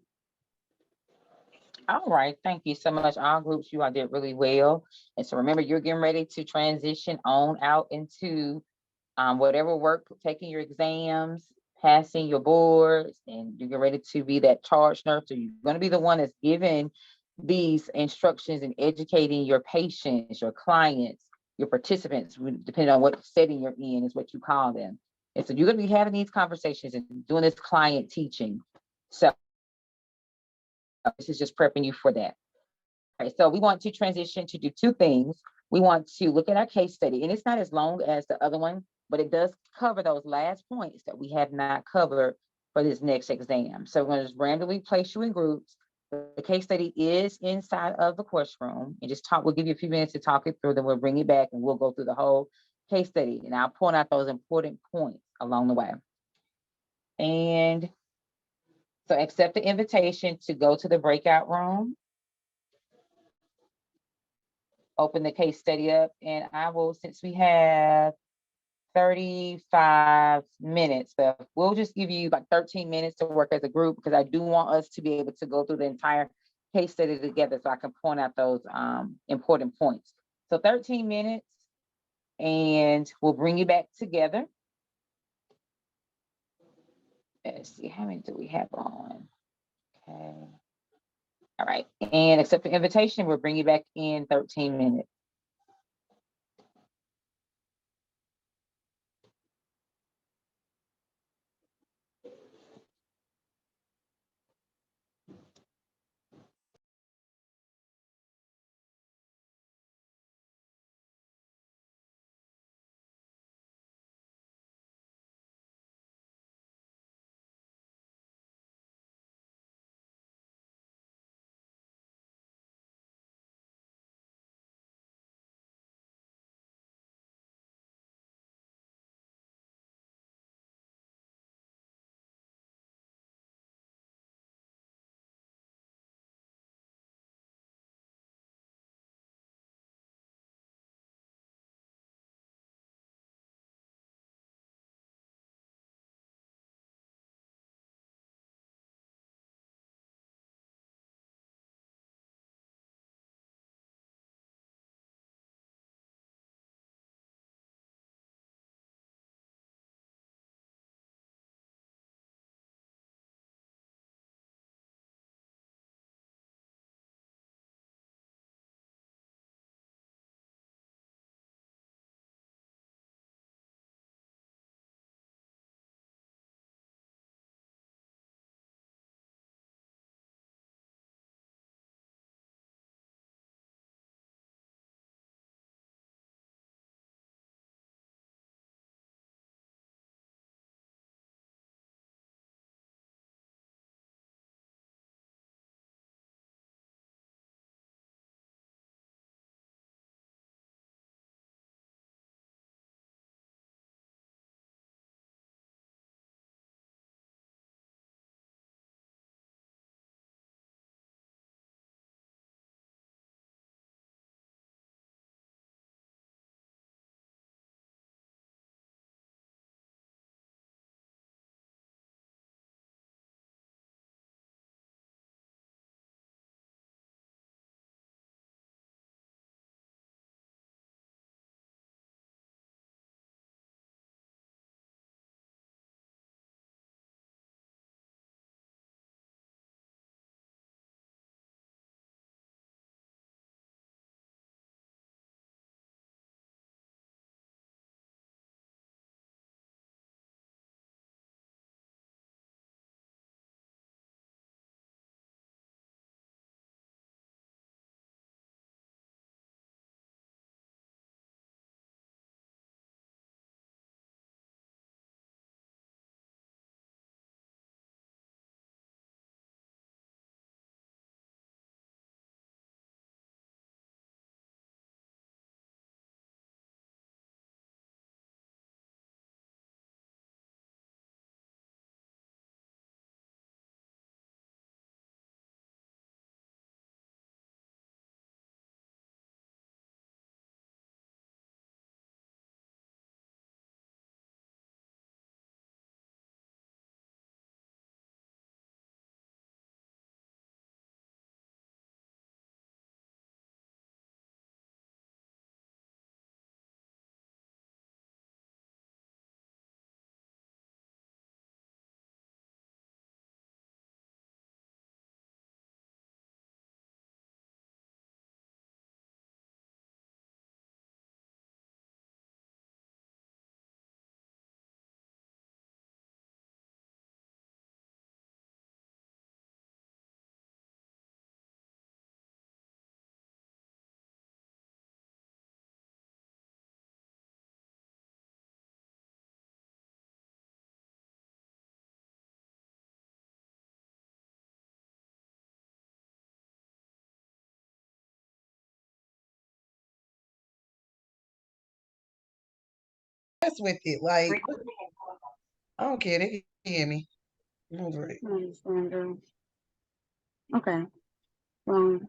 All right, thank you so much. All groups, you all did really well. And so remember, you're getting ready to transition on out into whatever work, taking your exams, passing your boards, and you get ready to be that charge nurse. So you're going to be the one that's giving these instructions and educating your patients, your clients, your participants, depending on what setting you're in, is what you call them. And so you're going to be having these conversations and doing this client teaching. So this is just prepping you for that. All right, so we want to transition to do two things. We want to look at our case study, and it's not as long as the other one, but it does cover those last points that we have not covered for this next exam. So we're going to just randomly place you in groups. The case study is inside of the course room, and just talk. We'll give you a few minutes to talk it through, then we'll bring it back and we'll go through the whole case study, and I'll point out those important points along the way. And so accept the invitation to go to the breakout room. Open the case study up, and I will, since we have 35 minutes, but we'll just give you like 13 minutes to work as a group, because I do want us to be able to go through the entire case study together so I can point out those important points. So 13 minutes, and we'll bring you back together. Let's see, how many do we have on? Okay. All right, and accept the invitation. We'll bring you back in 13 minutes. mess with it. Like, I don't care. They can hear me. I'm over it. Okay, well.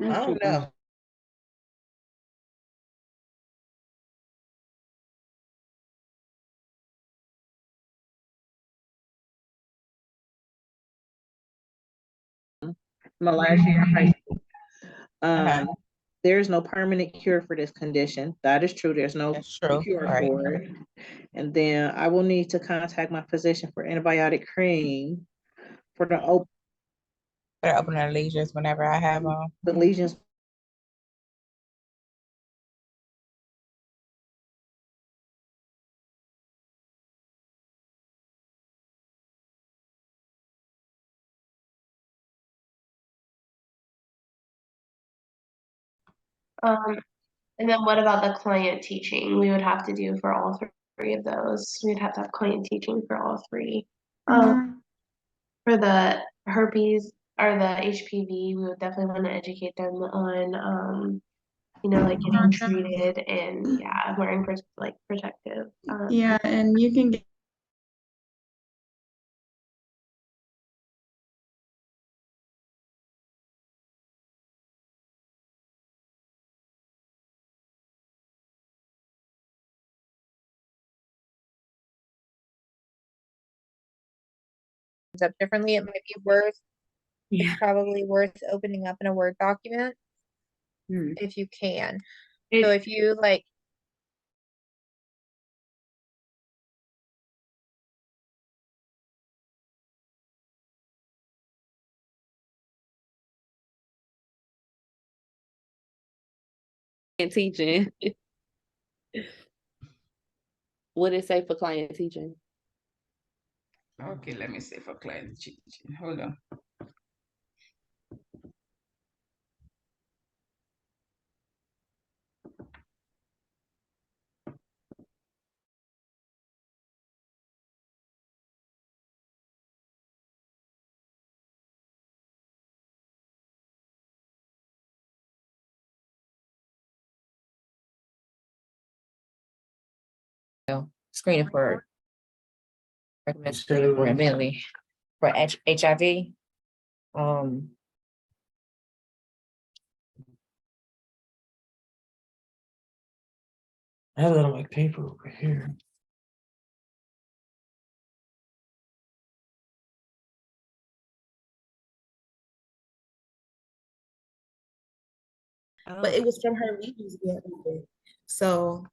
I don't know. My last year of high school. Okay. There's no permanent cure for this condition. That is true. There's no That's true, cure right. for it. And then I will need to contact my physician for antibiotic cream for the They're opening their lesions whenever I have the lesions. And then what about the client teaching? We would have to do for all three of those. We'd have to have client teaching for all three. For the herpes or the HPV, we would definitely want to educate them on, like getting treated and yeah, wearing like protective. Yeah, and you can get up differently, it might be worth, Yeah. it's probably worth opening up in a Word document if you can. So if you like, And teaching. What did it say for client teaching? Okay, let me see for client teaching. Hold on. Screening for recommend screening for mainly for HIV. I have that on my paper over here. But it was from her lesions being open. So,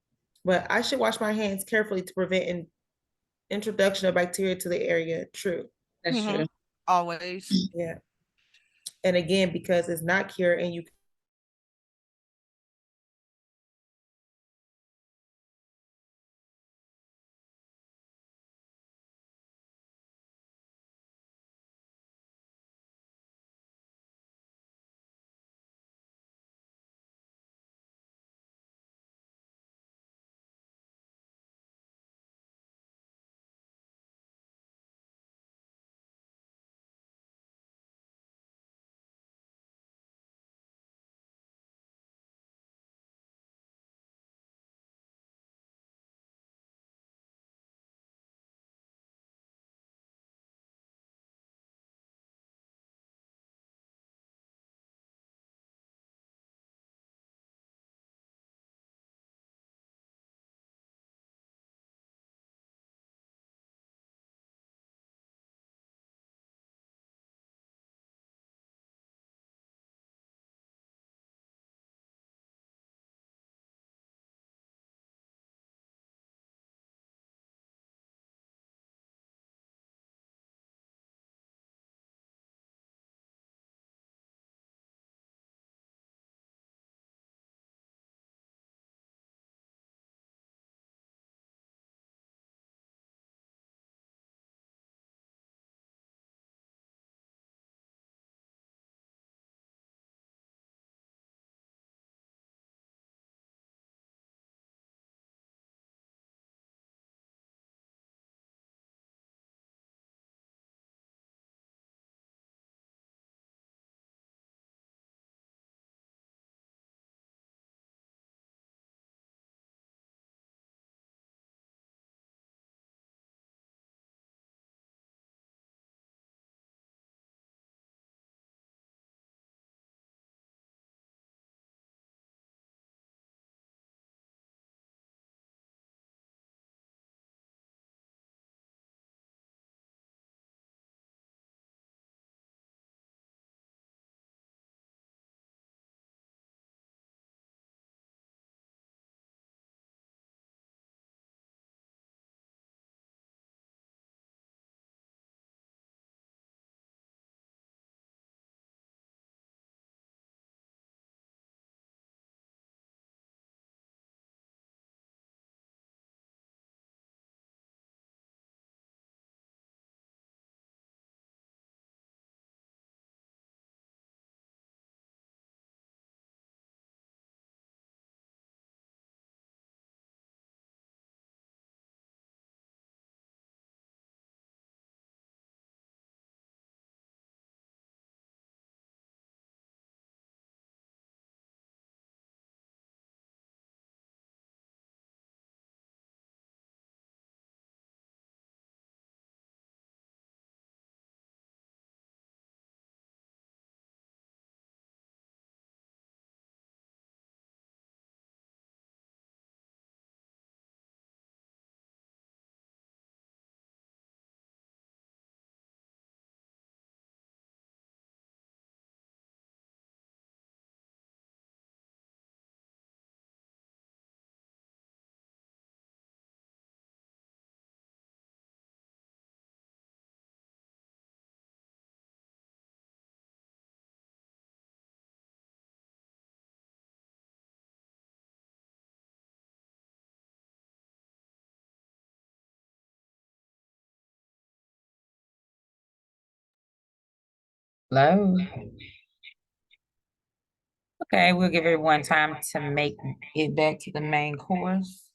but I should wash my hands carefully to prevent an introduction of bacteria to the area. True. That's true. Always. Yeah. And again, because it's not cured and you Hello. Okay, we'll give everyone time to make it back to the main course.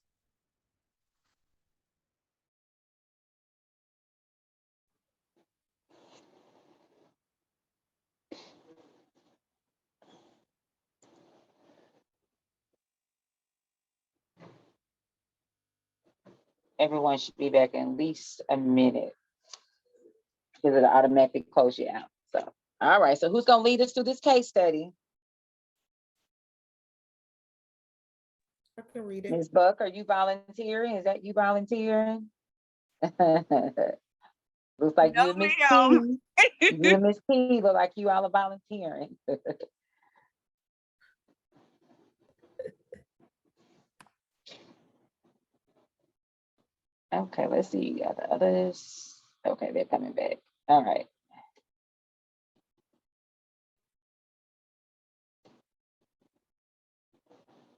Everyone should be back in at least a minute because it'll automatically close you out. So, all right. So who's gonna lead us through this case study? I can read it. Ms. Buck, are you volunteering? Is that you volunteering? Looks like you and Miss T. You and Miss T look like you all are volunteering. Okay, let's see. You got the others. Okay, they're coming back. All right.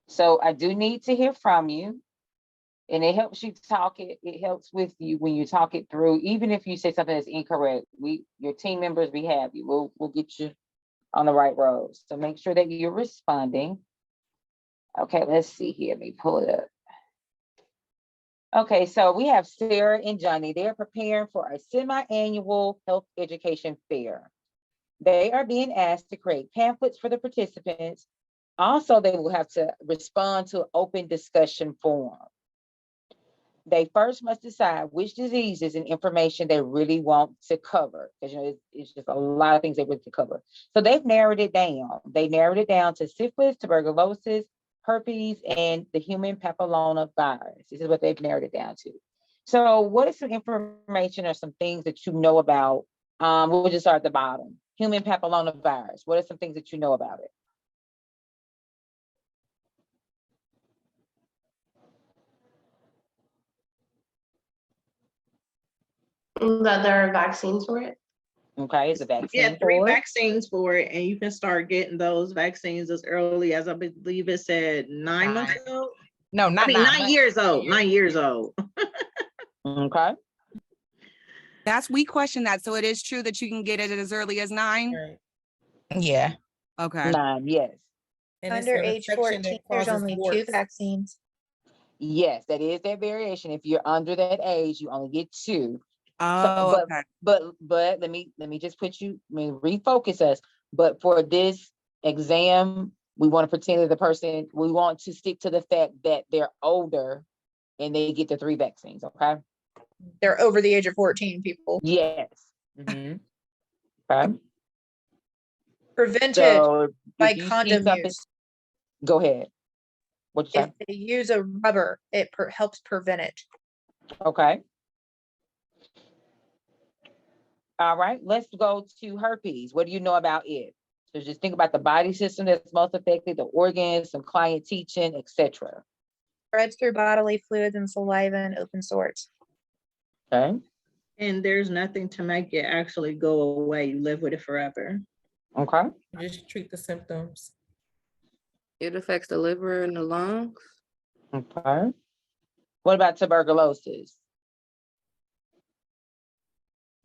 So I do need to hear from you. And it helps you talk it, it helps with you when you talk it through, even if you say something that's incorrect. Your team members, we have you. We'll get you on the right road. So make sure that you're responding. Okay, let's see here. Let me pull it up. Okay, so we have Sarah and Johnny. They're preparing for a semi-annual health education fair. They are being asked to create pamphlets for the participants. Also, they will have to respond to an open discussion forum. They first must decide which diseases and information they really want to cover, because it's just a lot of things they want to cover. So they've narrowed it down. They narrowed it down to syphilis, tuberculosis, herpes, and the human papillomavirus. This is what they've narrowed it down to. So what is some information or some things that you know about? We'll just start at the bottom. Human papillomavirus. What are some things that you know about it? That there are vaccines for it. Okay, it's a vaccine. Yeah, 3 for it. vaccines for it, and you can start getting those vaccines as early as I believe it said 9 months old. No, not I mean 9 years old. 9 years old. Okay. That's, we question that. So it is true that you can get it as early as 9? Right. Yeah. Okay. 9, yes. And it's Under an age infection 14, that there's causes only 2 warts. vaccines. Yes, that is that variation. If you're under that age, you only get 2. Oh, okay. But let me just refocus us. But for this exam, we want to pretend that the person, we want to stick to the fact that they're older and they get the 3 vaccines, okay? They're over the age of 14, people. Yes. Mhm. Okay. Prevented So by if you see condom something, use. go ahead. What you If say? they use a rubber, it helps prevent it. Okay. All right, let's go to herpes. What do you know about it? So just think about the body system that's most affected, the organs, some client teaching, etc. Spreads through bodily fluids and saliva and open sores. Okay. And there's nothing to make it actually go away. You live with it forever. Okay. Just treat the symptoms. It affects the liver and the lungs. Okay. What about tuberculosis?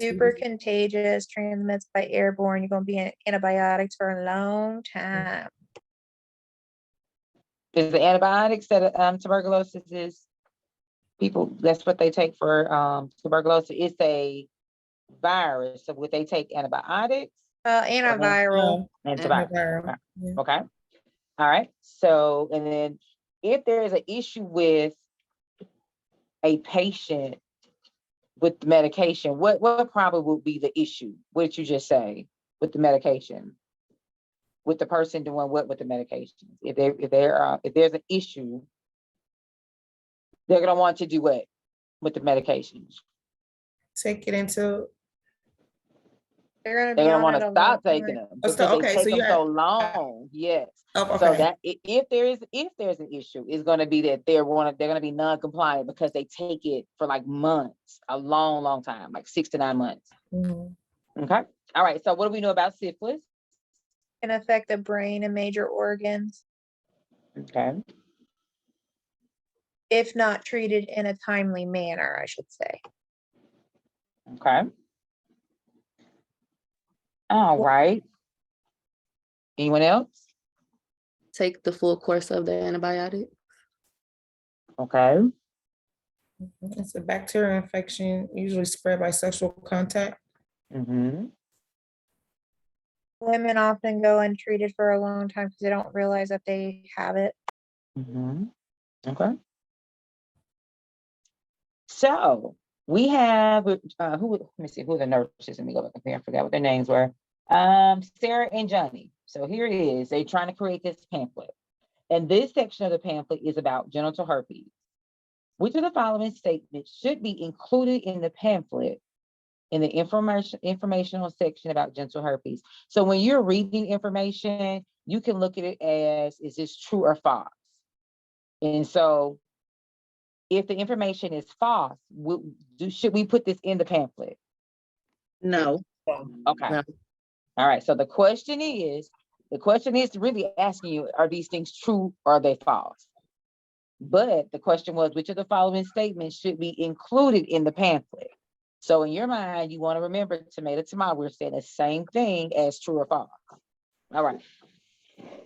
Super contagious, transmits by airborne. You're going to be on antibiotics for a long time. Is the antibiotics that tuberculosis is? People, that's what they take for tuberculosis. It's a virus. So would they take antibiotics? Antiviral. Antiviral. Okay. All right. So, and then if there is an issue with a patient with the medication, what probably would be the issue? What did you just say with the medication? With the person doing what with the medications? If there's an issue, they're gonna want to do what with the medications? Take it into. They're gonna want to stop taking them because they take them so long. Yes. Oh, So okay. that if there's an issue, it's going to be that they're going to be non-compliant because they take it for like months, a long time, like 6 to 9 months. Mm-hmm. Okay. All right. So what do we know about syphilis? Can affect the brain and major organs Okay. if not treated in a timely manner, I should say. Okay. All right. Anyone else? Take the full course of the antibiotic. Okay. It's a bacterial infection usually spread by sexual contact. Mm-hmm. Women often go untreated for a long time because they don't realize that they have it. Mm-hmm. Okay. So we have let me see who the nurses. Let me go back up here. I forgot what their names were. Sarah and Johnny. So here it is. They're trying to create this pamphlet. And this section of the pamphlet is about genital herpes. Which of the following statements should be included in the pamphlet in the informational section about genital herpes? So when you're reading information, you can look at it as, is this true or false? And so if the information is false, should we put this in the pamphlet? No. Okay. No. All right. So the question is really asking you, are these things true or are they false? But the question was, which of the following statements should be included in the pamphlet? So in your mind, you want to remember tomato, we're saying the same thing as true or false. All right.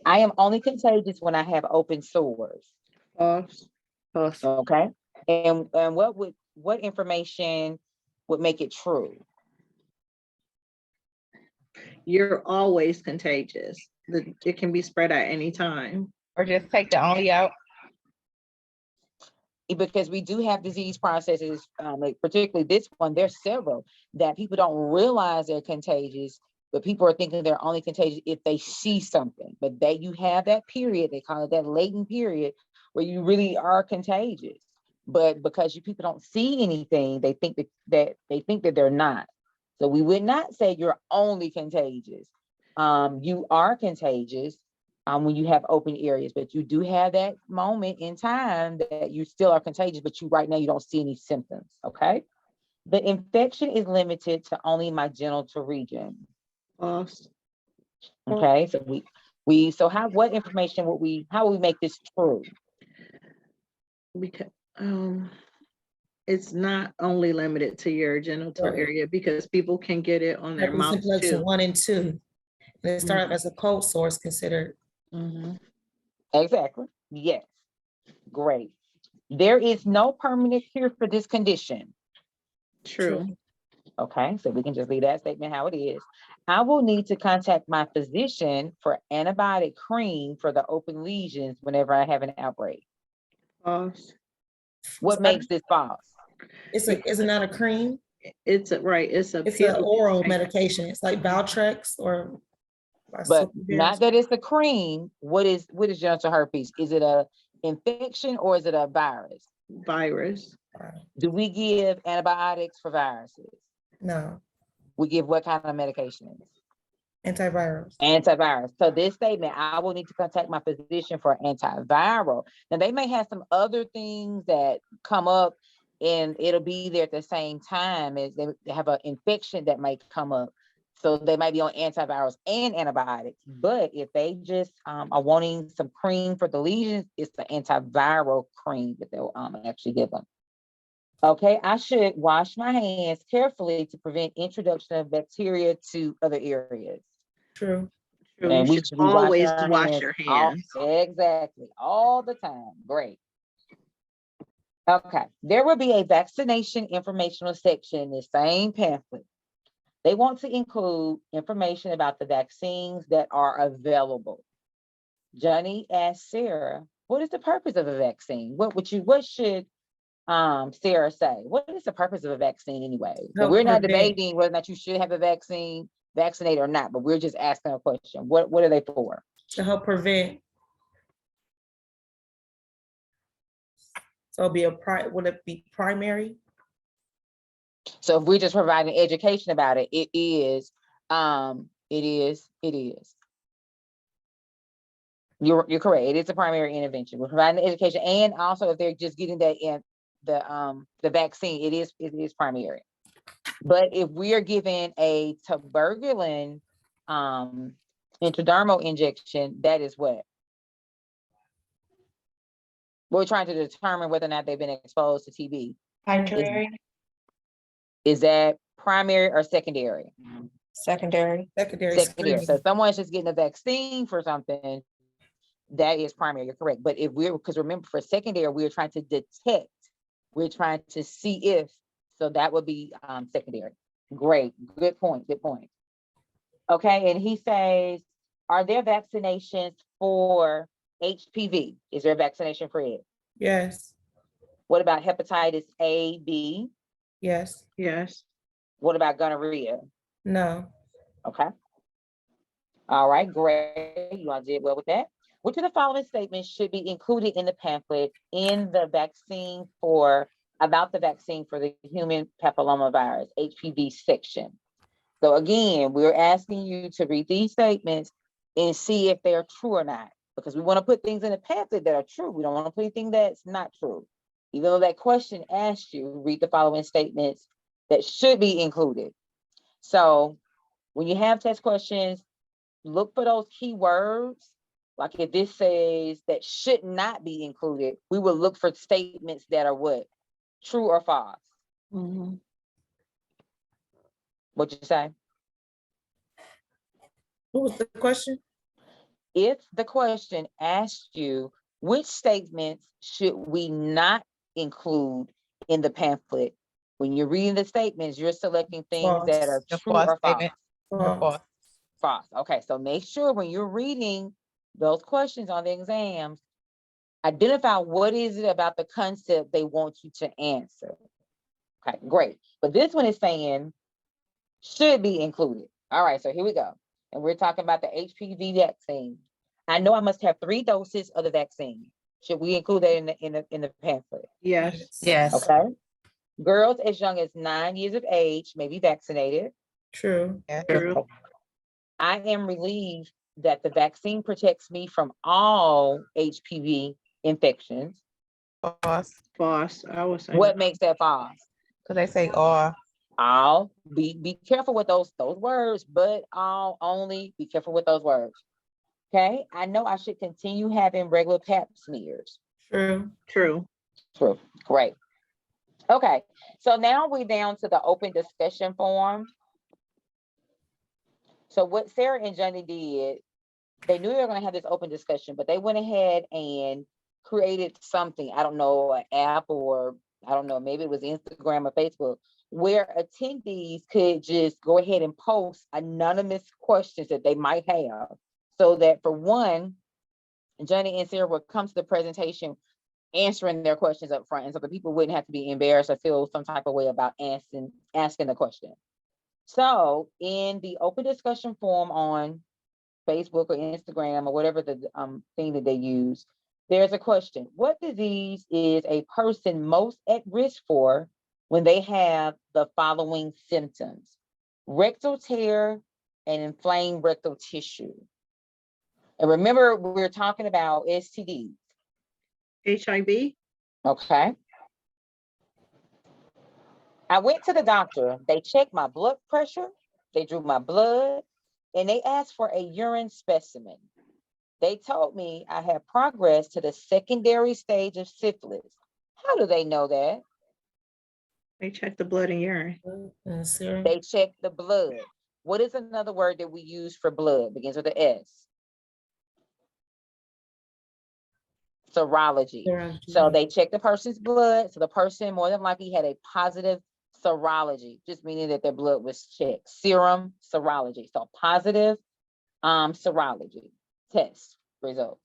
I am only contagious when I have open sores. False. False. Okay. And what information would make it true? You're always contagious. It can be spread at any time. Or just take the only out. Because we do have disease processes, like particularly this one, there's several that people don't realize they're contagious, but people are thinking they're only contagious if they see something. But you have that period, they call it that latent period, where you really are contagious. But because people don't see anything, they think that they're not. So we would not say you're only contagious. You are contagious when you have open areas, but you do have that moment in time that you still are contagious, but right now you don't see any symptoms, okay? The infection is limited to only my genital region. False. Okay, so what information how would we make this true? Because it's not only limited to your genital Right. area, because people can get it on their mouth Simplex too. 1 and 2. And it started as a cold source considered. Exactly. Yes. Great. There is no permanent cure for this condition. True. Okay, so we can just leave that statement how it is. I will need to contact my physician for antibiotic cream for the open lesions whenever I have an outbreak. False. What makes this false? Is it not a cream? It's an an oral medication. It's like Valtrex or. But not that it's a cream. What is genital herpes? Is it a infection or is it a virus? Virus. Do we give antibiotics for viruses? No. We give what kind of medications? Antivirals. Antivirus. So this statement, I will need to contact my physician for antiviral. Now they may have some other things that come up and it'll be there at the same time as they have an infection that might come up. So they might be on antivirals and antibiotics. But if they just are wanting some cream for the lesions, it's the antiviral cream that they'll actually give them. Okay, I should wash my hands carefully to prevent introduction of bacteria to other areas. True. And you should always wash your hands. Exactly, all the time. Great. Okay, there will be a vaccination informational section in the same pamphlet. They want to include information about the vaccines that are available. Johnny asked Sarah, what is the purpose of a vaccine? What should Sarah say? What is the purpose of a vaccine anyway? So we're not debating whether or not you should have a vaccine, vaccinate or not, but we're just asking a question. What are they for? To help prevent. So would it be primary? So if we're just providing education about it, it is. You're correct. It is a primary intervention. We're providing the education, and also if they're just getting that in the vaccine, it is primary. But if we are giving a tuberculin intradermal injection, that is what? We're trying to determine whether or not they've been exposed to TB. Primary. Is that primary or secondary? Secondary. Secondary Secondary. So screening. if someone's just getting a vaccine for something, that is primary, you're correct. But if because remember for secondary, we're trying to detect, we're trying to see if, so that would be secondary. Great, good point, good point. Okay, and he says, are there vaccinations for HPV? Is there a vaccination for it? Yes. What about hepatitis A, B? Yes. Yes. What about gonorrhea? No. Okay. All right, great. You all did well with that. Which of the following statements should be included in the pamphlet in the vaccine about the vaccine for the human papillomavirus, HPV section? So again, we're asking you to read these statements and see if they're true or not, because we want to put things in the pamphlet that are true. We don't want to put anything that's not true. Even though that question asks you, read the following statements that should be included. So when you have test questions, look for those keywords. Like if this says that should not be included, we will look for statements that are what? True or false? What'd you say? What was the question? If the question asks you, which statements should we not include in the pamphlet? When you're reading the statements, you're selecting things that are The true false or false. statement. The false. False. Okay, so make sure when you're reading those questions on the exams, identify what is it about the concept they want you to answer. Okay, great. But this one is saying should be included. All right, so here we go. And we're talking about the HPV vaccine. I know I must have 3 doses of the vaccine. Should we include that in the pamphlet? Yes. Yes. Okay. Girls as young as 9 years of age may be vaccinated. True. True. I am relieved that the vaccine protects me from all HPV infections. False. False. I would say. What makes that false? Because they say all. All. Be careful with those words, but all only. Be careful with those words. Okay. I know I should continue having regular pap smears. True. True. True. Great. Okay. So now we're down to the open discussion form. So what Sarah and Johnny did, they knew they were going to have this open discussion, but they went ahead and created something. I don't know, an app, or I don't know, maybe it was Instagram or Facebook, where attendees could just go ahead and post anonymous questions that they might have, so that for one, Johnny and Sarah would come to the presentation answering their questions up front, and so the people wouldn't have to be embarrassed or feel some type of way about asking the question. So in the open discussion forum on Facebook or Instagram or whatever the thing that they use, there's a question. What disease is a person most at risk for when they have the following symptoms? Rectal tear and inflamed rectal tissue. And remember, we're talking about STDs. HIV. Okay. I went to the doctor. They checked my blood pressure. They drew my blood, and they asked for a urine specimen. They told me I had progressed to the secondary stage of syphilis. How do they know that? They check the blood and urine. They check the blood. What is another word that we use for blood? Begins with an S. Serology. So they check the person's blood. So the person more than likely had a positive serology, just meaning that their blood was checked. Serum serology. So positive serology test results.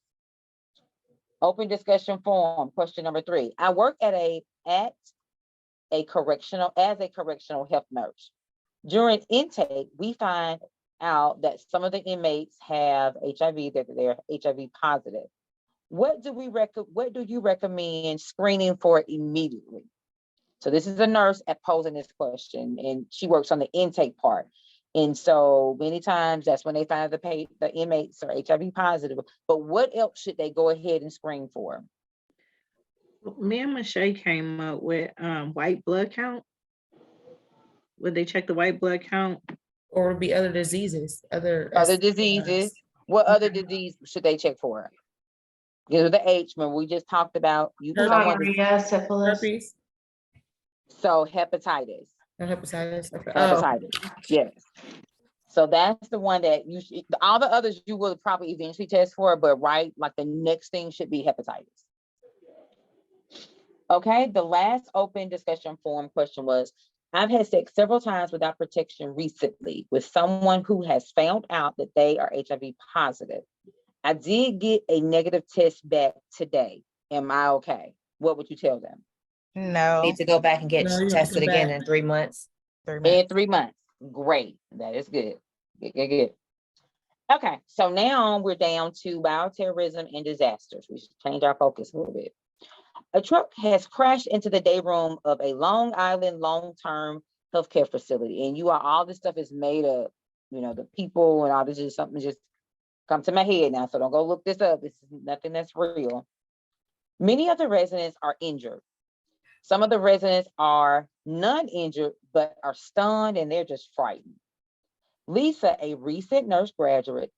Open discussion forum. Question number 3. I work as a correctional health nurse. During intake, we find out that some of the inmates have HIV, that they're HIV positive. What do you recommend screening for immediately? So this is a nurse posing this question, and she works on the intake part. And so many times that's when they find the inmates are HIV positive. But what else should they go ahead and screen for? Me and Michelle came up with white blood count. Would they check the white blood count? Or would be other diseases, other diseases. What other disease should they check for? Give her the H, remember we just talked about Gonorrhea, syphilis. Herpes. So hepatitis. Hepatitis. Okay. Hepatitis. Yes. So that's the one that you should, all the others you will probably eventually test for, but right, like the next thing should be hepatitis. Okay, the last open discussion forum question was, I've had sex several times without protection recently with someone who has found out that they are HIV positive. I did get a negative test back today. Am I okay? What would you tell them? No. Need to go back and get No, you have to tested come again back. in 3 months. In 3 months. Great. That is good. Good. Okay, so now we're down to bioterrorism and disasters. We should change our focus a little bit. A truck has crashed into the day room of a Long Island long-term healthcare facility. And all this stuff is made up, the people and all this is something just come to my head now. So don't go look this up. This is nothing that's real. Many of the residents are injured. Some of the residents are non-injured, but are stunned and they're just frightened. Lisa, a recent nurse graduate,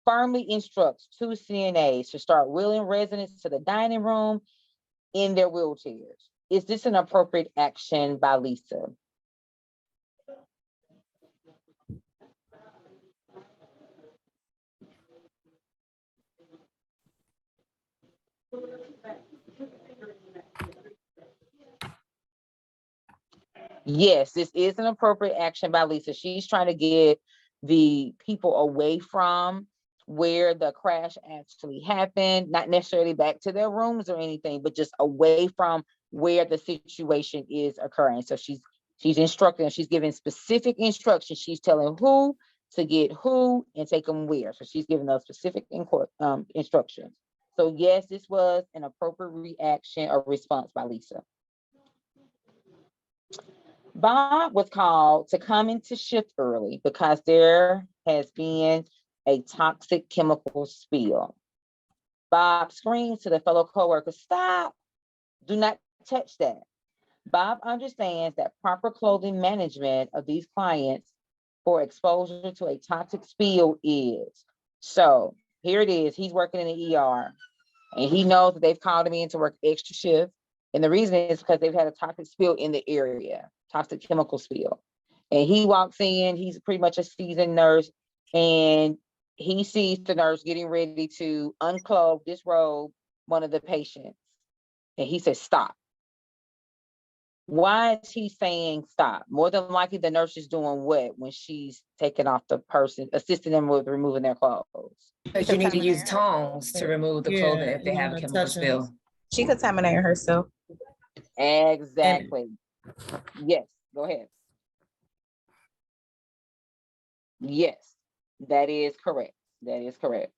firmly instructs 2 CNAs to start wheeling residents to the dining room in their wheelchairs. Is this an appropriate action by Lisa? Yes, this is an appropriate action by Lisa. She's trying to get the people away from where the crash actually happened, not necessarily back to their rooms or anything, but just away from where the situation is occurring. So she's instructing, she's giving specific instructions. She's telling who to get who and take them where. So she's giving those specific instructions. So yes, this was an appropriate reaction or response by Lisa. Bob was called to come into shift early because there has been a toxic chemical spill. Bob screams to the fellow coworker, "Stop, do not touch that." Bob understands that proper clothing management of these clients for exposure to a toxic spill is. So here it is, he's working in the ER and he knows that they've called him in to work extra shift. And the reason is because they've had a toxic spill in the area, toxic chemical spill. And he walks in, he's pretty much a seasoned nurse, and he sees the nurse getting ready to unclog, disrobe one of the patients. And he says, "Stop." Why is he saying stop? More than likely the nurse is doing what when she's taking off the person, assisting them with removing their clothes? But you need to use tongs to remove the clothing if they have a chemical spill. She contaminated herself. Exactly. Yes, go ahead. Yes, that is correct. That is correct.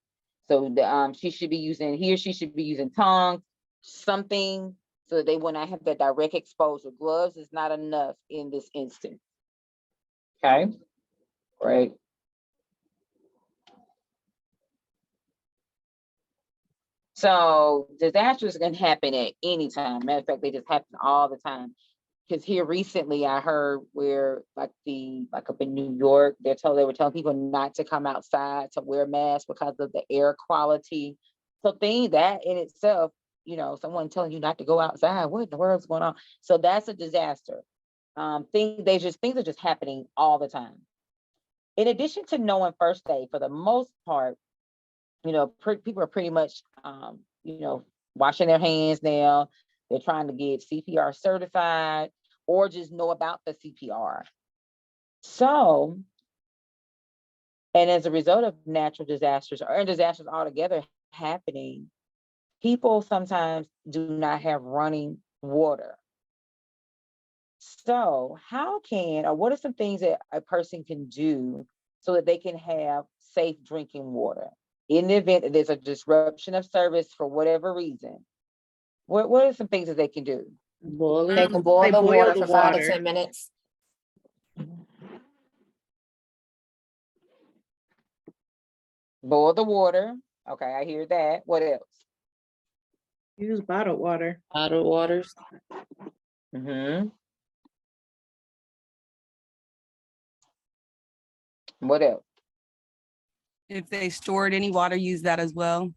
So she should be using tongs, something, so that they will not have that direct exposure. Gloves is not enough in this instance. Okay, great. So disasters can happen at any time. Matter of fact, they just happen all the time. Because here recently I heard where like up in New York, they were telling people not to come outside to wear masks because of the air quality. So things that in itself, someone telling you not to go outside, what in the world's going on? So that's a disaster. Things are just happening all the time. In addition to knowing first aid, for the most part, people are pretty much, washing their hands now. They're trying to get CPR certified or just know about the CPR. So, and as a result of natural disasters or disasters altogether happening, people sometimes do not have running water. So what are some things that a person can do so that they can have safe drinking water? In the event that there's a disruption of service for whatever reason, what are some things that they can do? They can boil the water for 5 to 10 minutes. Boil the water. Okay, I hear that. What else? Use bottled water. Bottled waters. Mm-hmm. What else? If they stored any water, use that as well.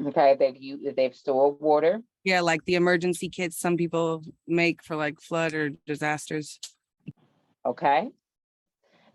Okay, if they've stored water. Yeah, like the emergency kits some people make for like flood or disasters. Okay.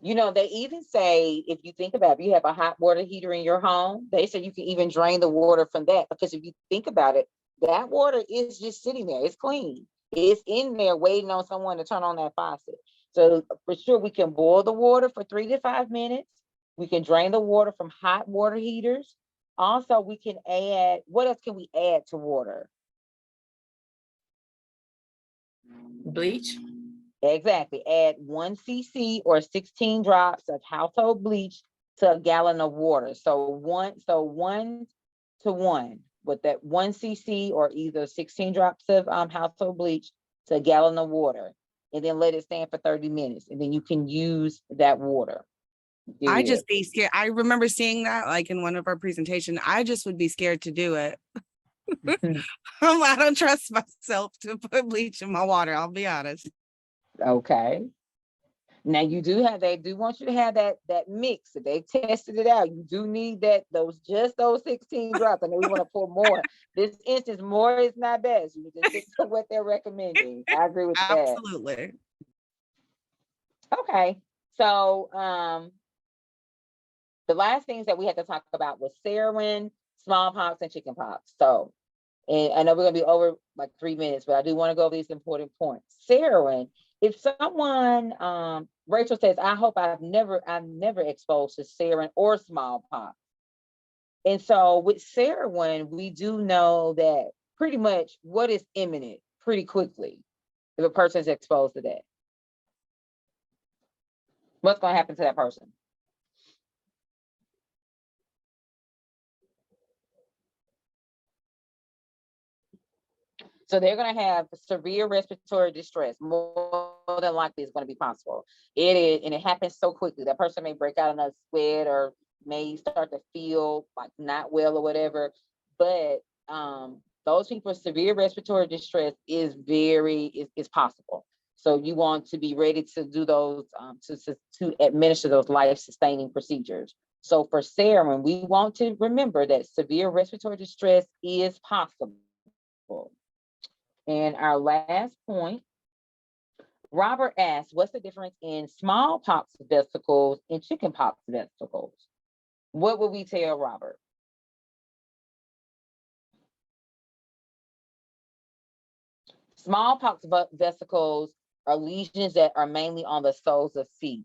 You know, they even say, if you think about it, if you have a hot water heater in your home, they say you can even drain the water from that, because if you think about it, that water is just sitting there. It's clean. It's in there waiting on someone to turn on that faucet. So for sure, we can boil the water for 3 to 5 minutes. We can drain the water from hot water heaters. Also, we can add, what else can we add to water? Bleach. Exactly. Add 1 cc or 16 drops of household bleach to a gallon of water. So 1 to 1 with that 1 cc or either 16 drops of household bleach to a gallon of water, and then let it stand for 30 minutes, and then you can use that water. I Yeah. just be scared. I remember seeing that like in one of our presentations. I just would be scared to do it. I don't trust myself to put bleach in my water. I'll be honest. Okay. Now you do have, they do want you to have that mix. If they tested it out, you do need those 16 drops. I know we want to pour more. This instance, more is not best. You need to stick to what they're recommending. I agree with that. Absolutely. Okay. So the last things that we had to talk about was sarin, smallpox, and chickenpox. So, and I know we're gonna be over like 3 minutes, but I do want to go over these important points. Sarin, if someone, Rachel says, I hope I'm never exposed to sarin or smallpox. And so with sarin, we do know that pretty much what is imminent pretty quickly if a person is exposed to that. What's going to happen to that person? So they're going to have severe respiratory distress. More than likely, it's going to be possible. It is, and it happens so quickly. That person may break out in a sweat or may start to feel like not well or whatever. But those people with severe respiratory distress is possible. So you want to be ready to do those, to administer those life-sustaining procedures. So for sarin, we want to remember that severe respiratory distress is possible. And our last point, Robert asked, what's the difference in smallpox vesicles and chickenpox vesicles? What would we tell Robert? Smallpox vesicles are lesions that are mainly on the soles of feet.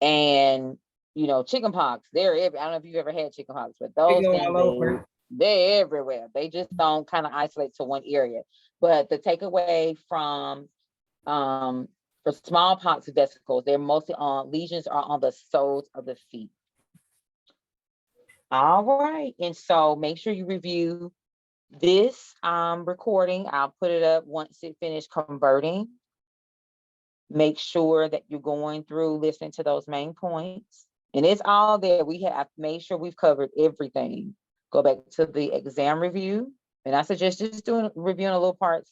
And, chickenpox, I don't know if you've ever had chickenpox, but those things, they're everywhere. They just don't kind of isolate to one area. But the takeaway from for smallpox vesicles, they're mostly lesions are on the soles of the feet. All right, and so make sure you review this recording. I'll put it up once it finished converting. Make sure that you're going through listening to those main points, and it's all there. We have made sure we've covered everything. Go back to the exam review, and I suggest just reviewing little parts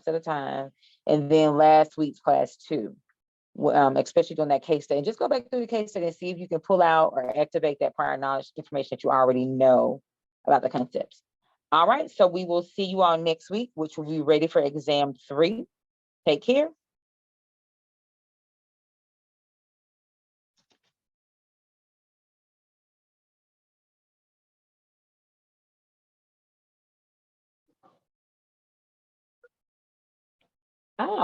at a time, and then last week's class too, especially doing that case study. And just go back through the case study and see if you can pull out or activate that prior knowledge information that you already know about the concepts. All right, so we will see you all next week, which will be ready for exam 3. Take care. Oh.